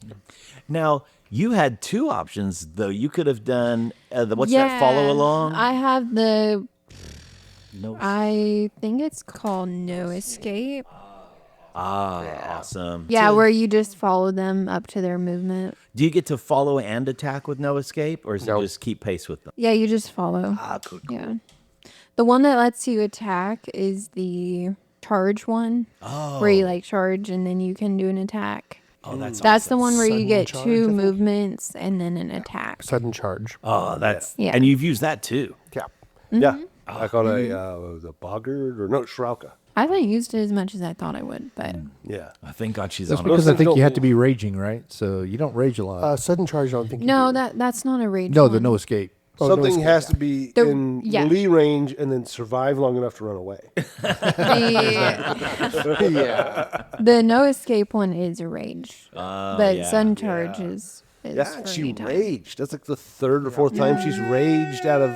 Now, you had two options, though. You could have done that follow along? I have No. I think it's called No Escape. Awesome. Yeah, where you just follow them up to their movement. Do you get to follow and attack with no escape, or is Nope. it just keep pace with them? Yeah, you just follow. Cool. Yeah. The one that lets you attack is the charge one, where you like charge and then you can do an attack. Oh, that's That's the one where you Sudden get charge, I two think. movements and then an attack. Sudden charge. Oh, that's Yeah. And you've used that too. Yeah. Yeah. Like on a boggart or no Shrauka. I haven't used it as much as I thought I would, but Yeah. I thank God she's That's on because Those I think things you don't have to be raging, right? So you don't rage a lot. Sudden charge. I don't think. no, you do. that's not a rage. no, the one. no escape. Oh, no Something escape, has yeah. to be The- in yeah. melee range and then survive long enough to run away. The, Yeah. the no escape one is a rage, but yeah, sudden charge is Yeah, for she any time. raged. That's like the third or fourth time she's raged out of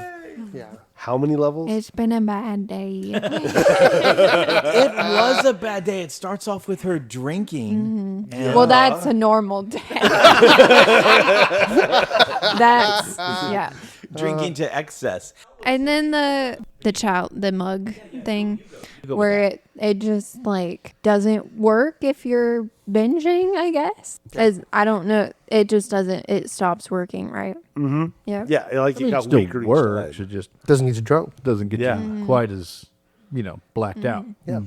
Yeah. how many levels? It's been a bad day. It was a bad day. It starts off with her drinking. And Well, that's a normal day. That's yeah. drinking to excess. And then the mug thing, where it just like doesn't work if you're binging. I guess as I don't know, it just doesn't. It stops working, right? Mm-hmm. Yeah. Yeah, like it It got still weaker each works. side. It just Doesn't get you drunk. doesn't get Yeah. you quite as blacked out. Yeah.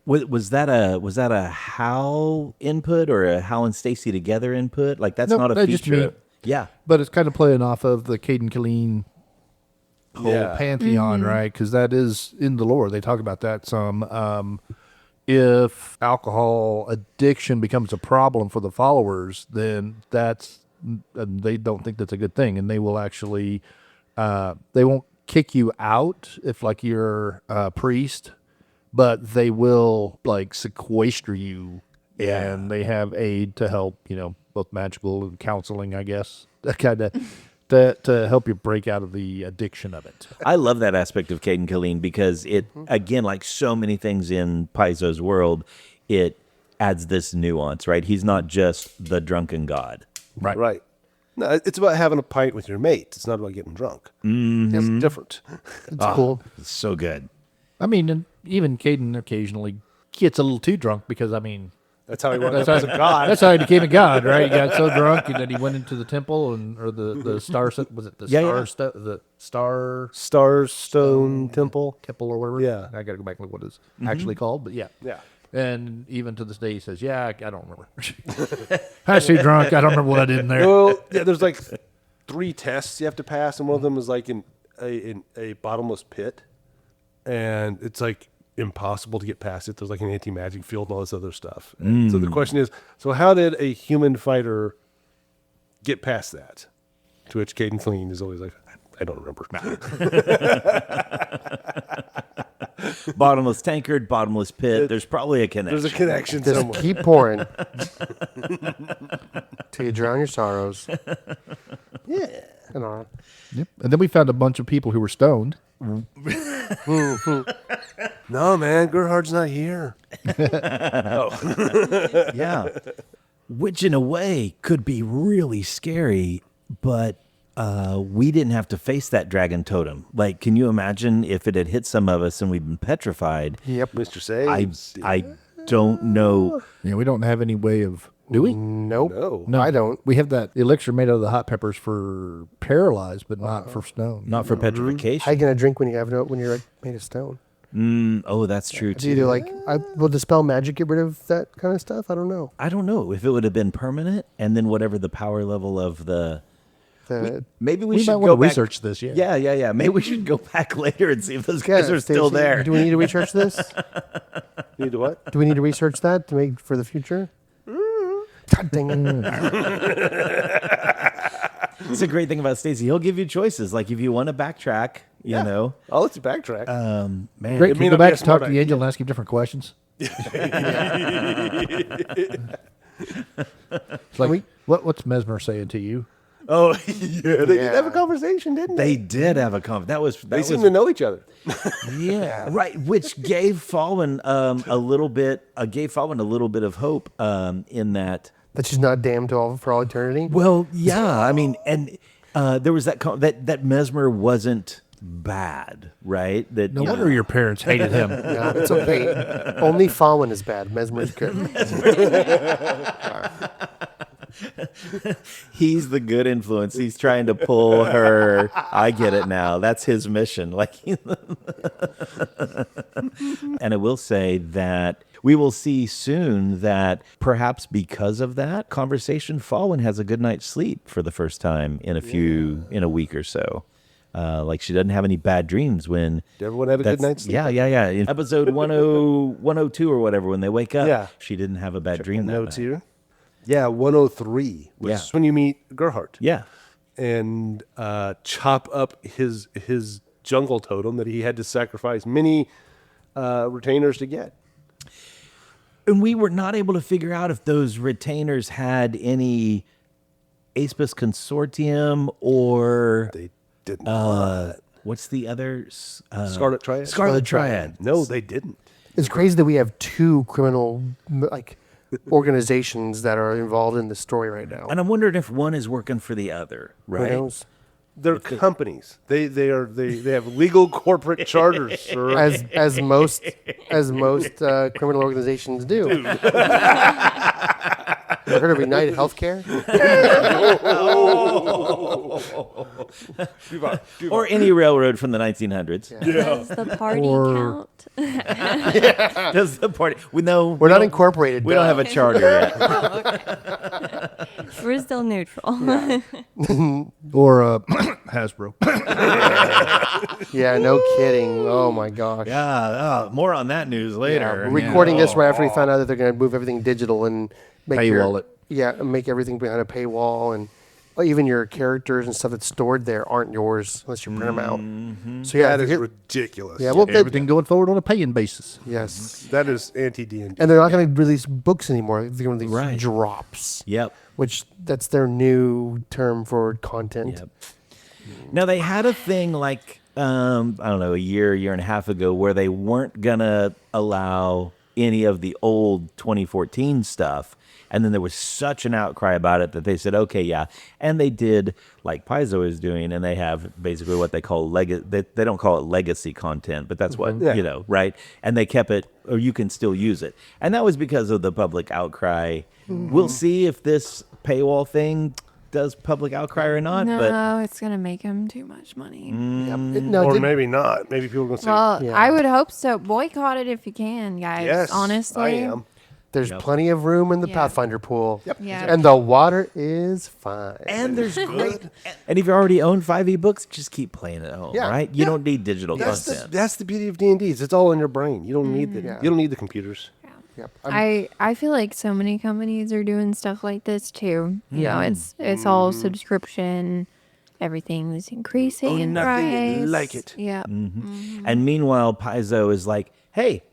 Was that a Hal input or a Hal and Stacy together input? Like that's No, not a that's just feature. me. Yeah. But it's kind of playing off of the Cayden Caileanf whole Yeah. pantheon, right? Because that is in the lore. They talk about that some. If alcohol addiction becomes a problem for the followers, then they don't think that's a good thing, and they will actually they won't kick you out if like you're a priest, but they will like sequester you. Yeah. And they have aid to help, both magical and counseling, I guess, that kind of to help you break out of the addiction of it. I love that aspect of Cayden Caileanf because it, again, like so many things in Paizo's world, it adds this nuance, right? He's not just the drunken god. Right. Right. No, it's about having a pint with your mate. It's not about getting drunk. Mm-hmm. It's different. It's cool. It's so good. I mean, and even Cayden occasionally gets a little too drunk because, That's how he went that's up how, as a god. that's how he became a god, right? He got so drunk and then he went into the temple or the star, was it the Yeah, star Starstone Temple. temple or whatever? Yeah. I got to go back and look what it's actually called, but yeah. Yeah. And even to this day, he says, "Yeah, I don't remember. I was too drunk. I don't remember what I did in there." Well, yeah, there's like 3 tests you have to pass, and one of them is like in a bottomless pit, and it's like impossible to get past it. There's like an anti-magic field and all this other stuff. And so the question is, so how did a human fighter get past that? To which Cayden Caileanf is always like, I don't remember. Bottomless tankard, bottomless pit. There's probably a connection. There's a connection Just somewhere. keep pouring till you drown your sorrows. Yeah. And all. Yep. And then we found a bunch of people who were stoned. No, man, Gerhard's not here. Yeah. Which in a way could be really scary, but we didn't have to face that dragon totem. Like, can you imagine if it had hit some of us and we'd been petrified? Yep. Mr. Saves. I don't know. Yeah, we don't have any way of. Do we? Nope. No. I don't. We have that elixir made out of the hot peppers for paralyzed, but not for stone. Not for petrification. How you gonna drink when you're like made of stone? Oh, that's true Do you do too. like will dispel magic get rid of that kind of stuff? I don't know. I don't know if it would have been permanent, and then whatever the power level of the. Maybe we We should might go want to back. research this. Yeah. Yeah. Maybe we should go back later and see if those guys Yeah, are still Stacy, there. Do we need to research this? You need to what? Do we need to research that to make for the future? God dang it. It's a great thing about Stacy. He'll give you choices. Like if you want to backtrack, You know, I'll let you backtrack. man. Great. It Can may you go not be back a and talk smart to the angel and ask him different questions? It's like, what's Mesmer saying to you? Oh, yeah, they did have a conversation, didn't They they? did have a conversation. They seem to know each other. Yeah, right. Which gave Fawin a little bit. Gave Fawin a little bit of hope in that. That she's not damned to all for all eternity. Well, yeah. I mean, and there was that Mesmer wasn't bad, right? That No wonder your parents hated him. Yeah, it's okay. Only Fawin is bad. Mesmer's good. he's the good influence. He's trying to pull her. I get it now. That's his mission. Like, and I will say that we will see soon that perhaps because of that conversation, Fawin has a good night's sleep for the first time in a week or so. Like she doesn't have any bad dreams when Everyone had a good night's sleep. Yeah. In episode 102 or whatever, when they wake up, Yeah. she didn't have a bad dream that Notes night. here. Yeah, 103, which is when you meet Gerhard. Yeah. And chop up his jungle totem that he had to sacrifice many retainers to get. And we were not able to figure out if those retainers had any Aspis Consortium or They didn't. what's the other? Scarlet Triad? Scarlet Triad. No, they didn't. It's crazy that we have two criminal organizations that are involved in the story right now. And I'm wondering if one is working for the other, Who right? knows? They're companies. They have legal corporate charters. Sir. As most criminal organizations do. You heard of United Healthcare? Or any railroad from the 1900s. Does the party Or- count? Does the party? We're not We're not incorporated. We don't have a charter yet. We're still neutral. Or Hasbro. Yeah, no kidding. Oh my gosh. Yeah, more on that news Yeah, later. we're recording this right after we found out that they're going to move everything digital and make Paywall it. Yeah, and make everything behind a paywall, and even your characters and stuff that's stored there aren't yours unless you print them out. So yeah, That is if you- ridiculous. yeah. Well, Everything going forward on a paying basis. yes, That is anti-D&D. and they're not going to release books anymore. They're going to release Right. drops, Yep. which that's their new term for content. Yep. Now they had a thing like I don't know, a year and a half ago, where they weren't gonna allow any of the old 2014 stuff, and then there was such an outcry about it that they said, okay, yeah, and they did like Paizo is doing, and they have basically what they call they don't call it legacy content, but that's what Yeah. you know, right? And they kept it, or you can still use it, and that was because of the public outcry. We'll see if this paywall thing does public outcry or not, No, but it's gonna make him too much money. Yep. No, Or did- maybe not. Maybe people are going to say, Well, Yeah. I would hope so. Boycott it if you can, guys. yes, Honestly, I am. there's plenty of room in the Yeah. Pathfinder pool. Yep. Yeah. And the water is fine. and there's great. And if you already own 5e books, just keep playing at home, Yeah. right? You don't need digital content. That's the beauty of D&D. It's all in your brain. You don't need the Yeah. you don't need the computers. Yep. I feel like so many companies are doing stuff like this too. You know, it's all subscription. Everything is increasing in nothing price. like it. Yeah. And meanwhile, Paizo is like, hey,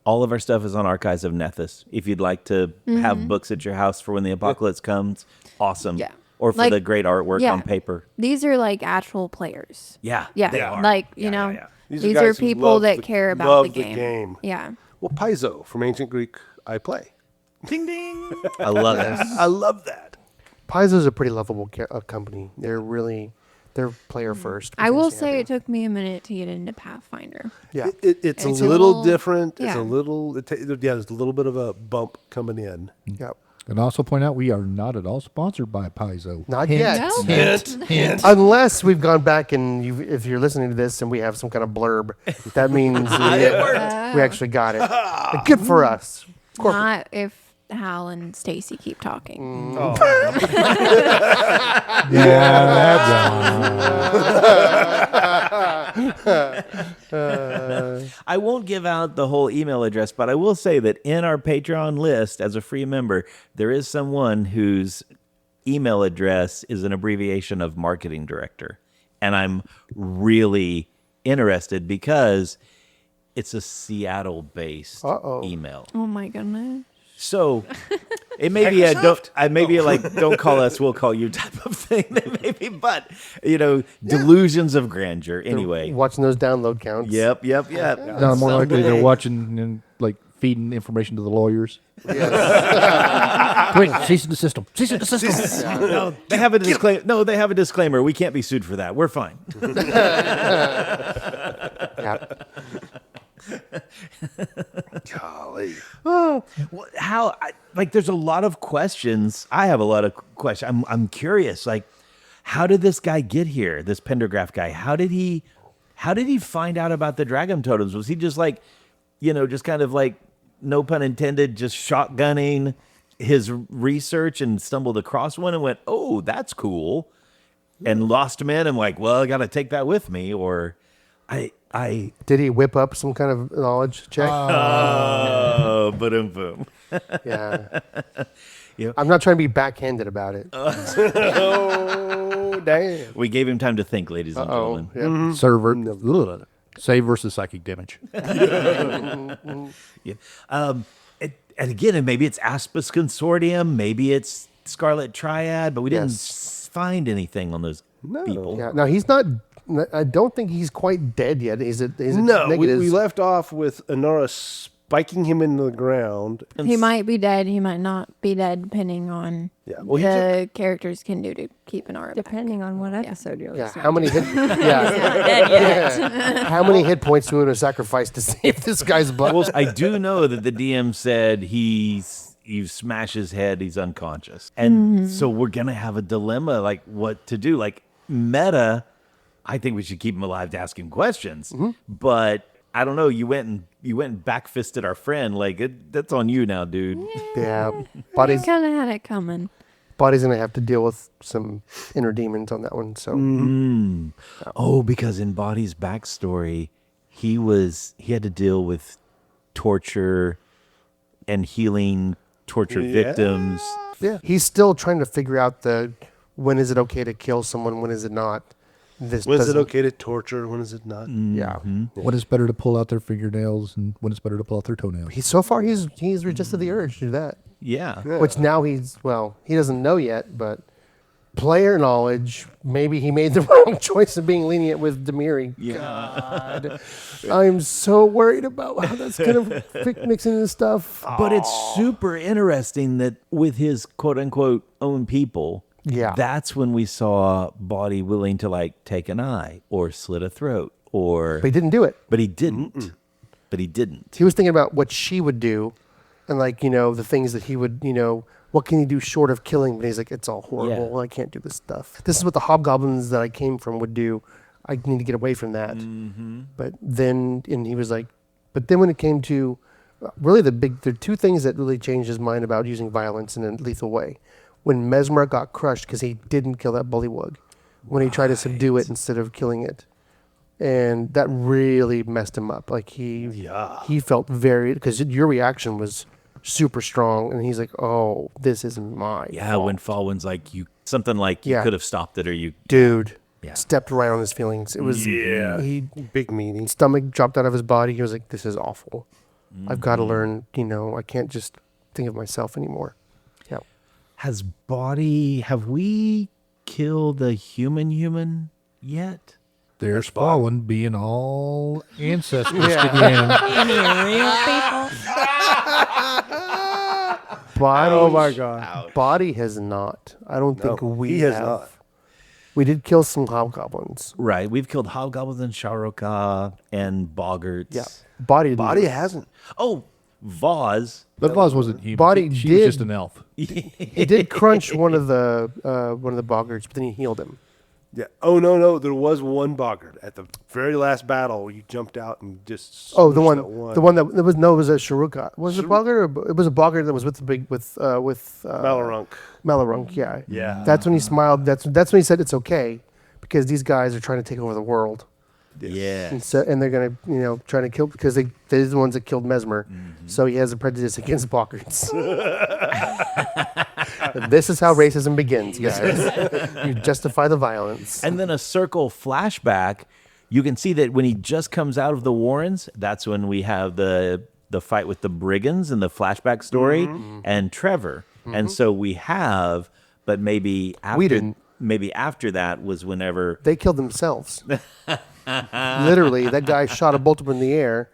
all of our stuff is on Archives of Nethys. If you'd like to have books at your house for when the apocalypse comes, awesome. Yeah. Or for Like- the great artwork yeah. on paper. These are like actual players. Yeah, Yeah. they are. Like, Yeah, you know, yeah. These these are are guys who people love that the- care about love the the game. game. Yeah. Well, Paizo from ancient Greek, I play. Ding ding. I love it. I love that. Paizo's a pretty lovable company. They're player first. I which will makes me say happy. it took me a minute to get into Pathfinder. Yeah. It's a It's a little little- different. It's yeah. a little, there's a little bit of a bump coming in. Yep. And also point out we are not at all sponsored by Paizo. Not Hint, yet. No. Hint. Unless we've gone back and if you're listening to this and we have some kind of blurb, that means we actually got it. Good for us. Not if Hal and Stacy keep talking. I won't give out the whole email address, but I will say that in our Patreon list, as a free member, there is someone whose email address is an abbreviation of marketing director. And I'm really interested because it's a Seattle-based email. Oh my goodness. So it may be don't call us, we'll call you type of thing. Maybe, but delusions of grandeur. Anyway, Watching those download counts. Yep. No, more likely they're watching and like feeding information to the lawyers. Quick, cease the system. Cease the system. No, they have a disclaimer. No, they have a disclaimer. We can't be sued for that. We're fine. Yeah. Golly. There's a lot of questions. I have a lot of questions. I'm curious. Like, how did this guy get here? This Pendergrast guy. How did he find out about the dragon totems? Was he just like, just kind of like, no pun intended, just shotgunning his research and stumbled across one and went, oh, that's cool, and lost him in and like, well, I got to take that with me, or Did he whip up some kind of knowledge check? boom. Yeah. Yeah. I'm not trying to be backhanded about it. Oh, damn. We gave him time to think, ladies and gentlemen. Yeah. Server. Save versus psychic damage. Yeah. And again, maybe it's Aspis Consortium, maybe it's Scarlet Triad, but we didn't find anything on those people. Yeah. Now he's not. I don't think he's quite dead yet. Is it? No, Nick, we left off with Inara spiking him into the ground. He might be dead. He might not be dead, depending on Well, he the characters can do to keep an aura back. Depending on what episode you're Yeah. listening How many hit? How many hit points do we want to sacrifice to save this guy's butt? Well, I do know that the DM said you smash his head, he's unconscious. And so we're going to have a dilemma, like what to do. Like meta, I think we should keep him alive to ask him questions. But I don't know, you went and back-fisted our friend. Like, that's on you now, dude. Yeah. I kind of had it coming. Body's going to have to deal with some inner demons on that one. So. Oh, because in Boddy's backstory, he had to deal with torture and healing tortured victims. Yeah. He's still trying to figure out when is it okay to kill someone, when is it not. When is it doesn't- okay to torture? When is it not? Yeah. When it's better to pull out their fingernails and when it's better to pull out their toenails. So far he's resisted the urge to do that. Yeah. Which now he doesn't know yet, but player knowledge, maybe he made the wrong choice of being lenient with Demiri. Yeah. God, I'm so worried about how that's going to mix into stuff. But it's super interesting that with his quote-unquote own people, that's when we saw Boddy willing to like take an eye or slit a throat or... But he didn't do it. But he didn't. But he didn't. He was thinking about what she would do and like, the things that he would, what can he do short of killing? But he's like, it's all horrible. Yeah. I can't do this stuff. This is what the hobgoblins that I came from would do. I need to get away from that. But then when it came to really there are two things that really changed his mind about using violence in a lethal way. When Mesmer got crushed because he didn't kill that bullywug, when he tried to subdue it instead of killing it. And that really messed him up. Like he felt because your reaction was super strong, and he's like, "Oh, this isn't my fault." When Fawin's like you could have stopped it, or you stepped right on his feelings. It was he Big meaning. stomach dropped out of his body. He was like, "This is awful. I've got to learn. I can't just think of myself anymore." Yeah. Have we killed a human yet? There's Fawin being all ancestors to the end. Real people. Body, Oh my God. Body has not. I don't think he has have. not. We did kill some hobgoblins. Right. We've killed hobgoblins and Sharoka and boggarts. Yeah. Body hasn't. Oh, Vaz. But Vaz wasn't human. Body she did- was just an elf. He did crunch one of the boggarts, but then he healed him. Yeah. Oh no. There was one boggart at the very last battle. You jumped out and just. Oh, the smushed one that was it was a Sharuka. Was it a boggart? Or it was a boggart that was with Malarunk. Malarunk. Yeah. Yeah. That's when he smiled. That's when he said it's okay because these guys are trying to take over the world. Yeah. And they're gonna trying to kill because they're the ones that killed Mesmer. So he has a prejudice against boggarts. This is how racism begins, guys. You justify the violence. And then a circle flashback. you can see that when he just comes out of the Warrens, that's when we have the fight with the brigands and the flashback story and Trevor. And so we have, but maybe after, We didn't. Maybe after that was whenever They killed themselves. Literally, that guy shot a bolt up in the air,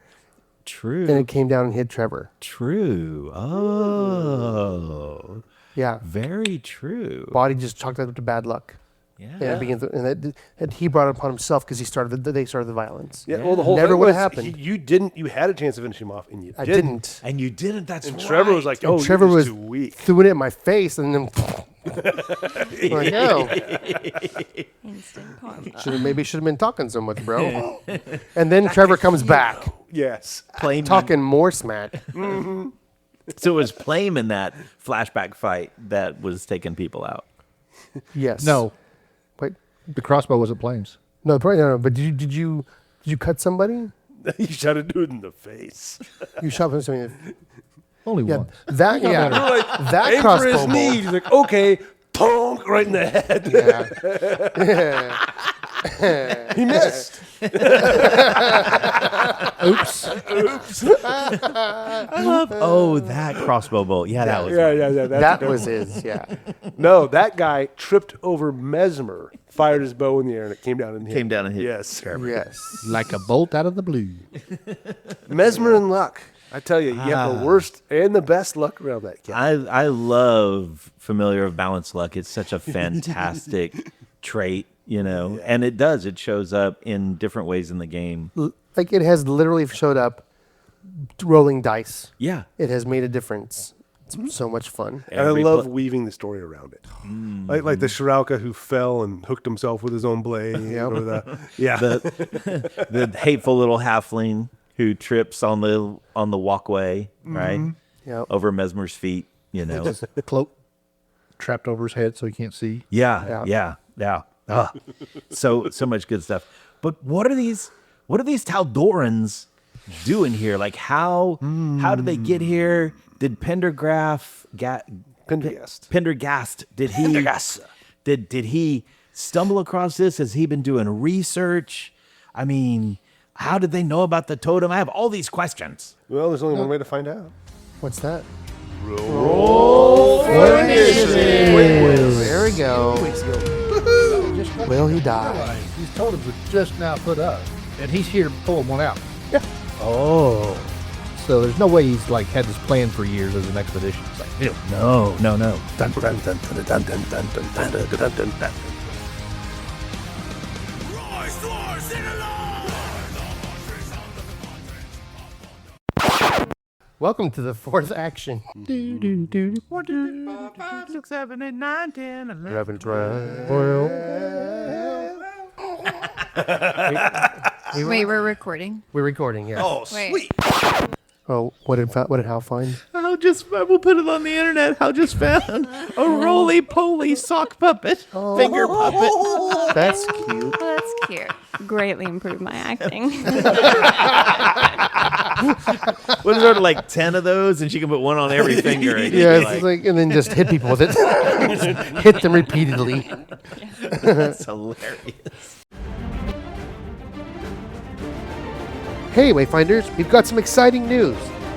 True. and it came down and hit Trevor. True. Oh. Yeah. Very true. Boddy just chalked that up to bad luck. Yeah. And, it begins, and he brought it upon himself because they started the violence. Yeah, well, the whole Never thing would've was happened. You had a chance to finish him off, and you I didn't. didn't. And you didn't. That's And right. Trevor was like, "Oh, And Trevor you're was just too weak." threw it in my face, and then like, oh, Instant karma. maybe should have been talking so much, bro. And then Trevor comes back, Yes. Plame talking more smack. So it was Plame in that flashback fight that was taking people out. Yes. No, Wait. the crossbow wasn't Plame's. No, probably no. But did you cut somebody? You shot a dude in the face. You shot somebody. Only Yeah. one. That yeah. That Aim for crossbow his bolt. knee. He's like, okay, tonk right in the head. He missed. Oops. Oh, that crossbow bolt. Yeah, that was. Yeah. That was his. Yeah. No, that guy tripped over Mesmer, fired his bow in the air, and it came down and hit. Came down and hit. Yes. Yes. Like a bolt out of the blue. Mesmer and luck. I tell you, you have the worst and the best luck around that cat. I love Familiar of Balanced Luck. It's such a fantastic trait, and it does. It shows up in different ways in the game. Like it has literally showed up rolling dice. Yeah. It has made a difference. It's so much fun. And I love weaving the story around it. Like the Shirauka who fell and hooked himself with his own blade. Yep. Or The hateful little halfling who trips on the walkway, right? Yep. Over Mesmer's feet, Just a cloak trapped over his head so he can't see. Yeah. So much good stuff. But what are these Taldorans doing here? Like how did they get here? Did Pendergrast did he stumble across this? Has he been doing research? I mean, how did they know about the totem? I have all these questions. well, there's only one way to find out. What's that? Roll for initiative. There we go. Will he die? These totems were just now put up, and he's here to pull one out. Yeah. Oh. So there's no way he's had this plan for years as an expedition. It's like, ew. No. Dun, dun, dun, dun, dun, dun, dun, dun, dun, dun, dun, dun, dun. Welcome to the fourth action. 4, 5, 6, 7, 8, 9, 10, 11. 11, 12. Wait, we're recording. We're recording, yes. Oh, Wait. sweet. Oh, what did Hal find? I will put it on the internet. I just found a roly-poly sock puppet, finger puppet. That's cute. Well, that's cute. Greatly improved my acting. What is there like 10 of those, and she can put one on every finger? And Yeah, you'd be it's like, and then just hit people with it. Just hit them repeatedly. that's hilarious. Hey, Wayfinders, we've got some exciting news.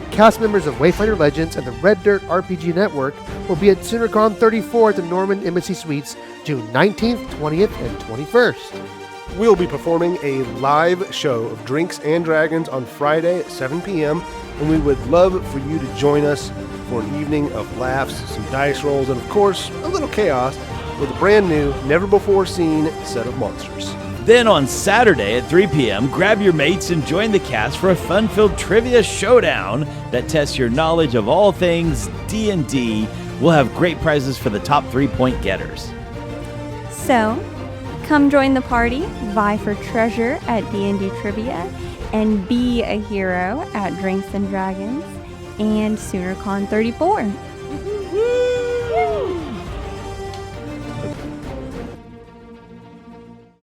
Cast members of Wayfinder Legends and the Red Dirt RPG Network will be at SoonerCon 34 at the Norman Embassy Suites June 19th, 20th, and 21st. We'll be performing a live show of Drinks and Dragons on Friday at 7 p.m., and we would love for you to join us for an evening of laughs, some dice rolls, and of course, a little chaos with a brand new, never-before-seen set of monsters. Then on Saturday at 3 p.m., grab your mates and join the cast for a fun-filled trivia showdown that tests your knowledge of all things D&D. We'll have great prizes for the top 3-point getters. So, come join the party, vie for treasure at D&D Trivia, and be a hero at Drinks and Dragons and SoonerCon 34.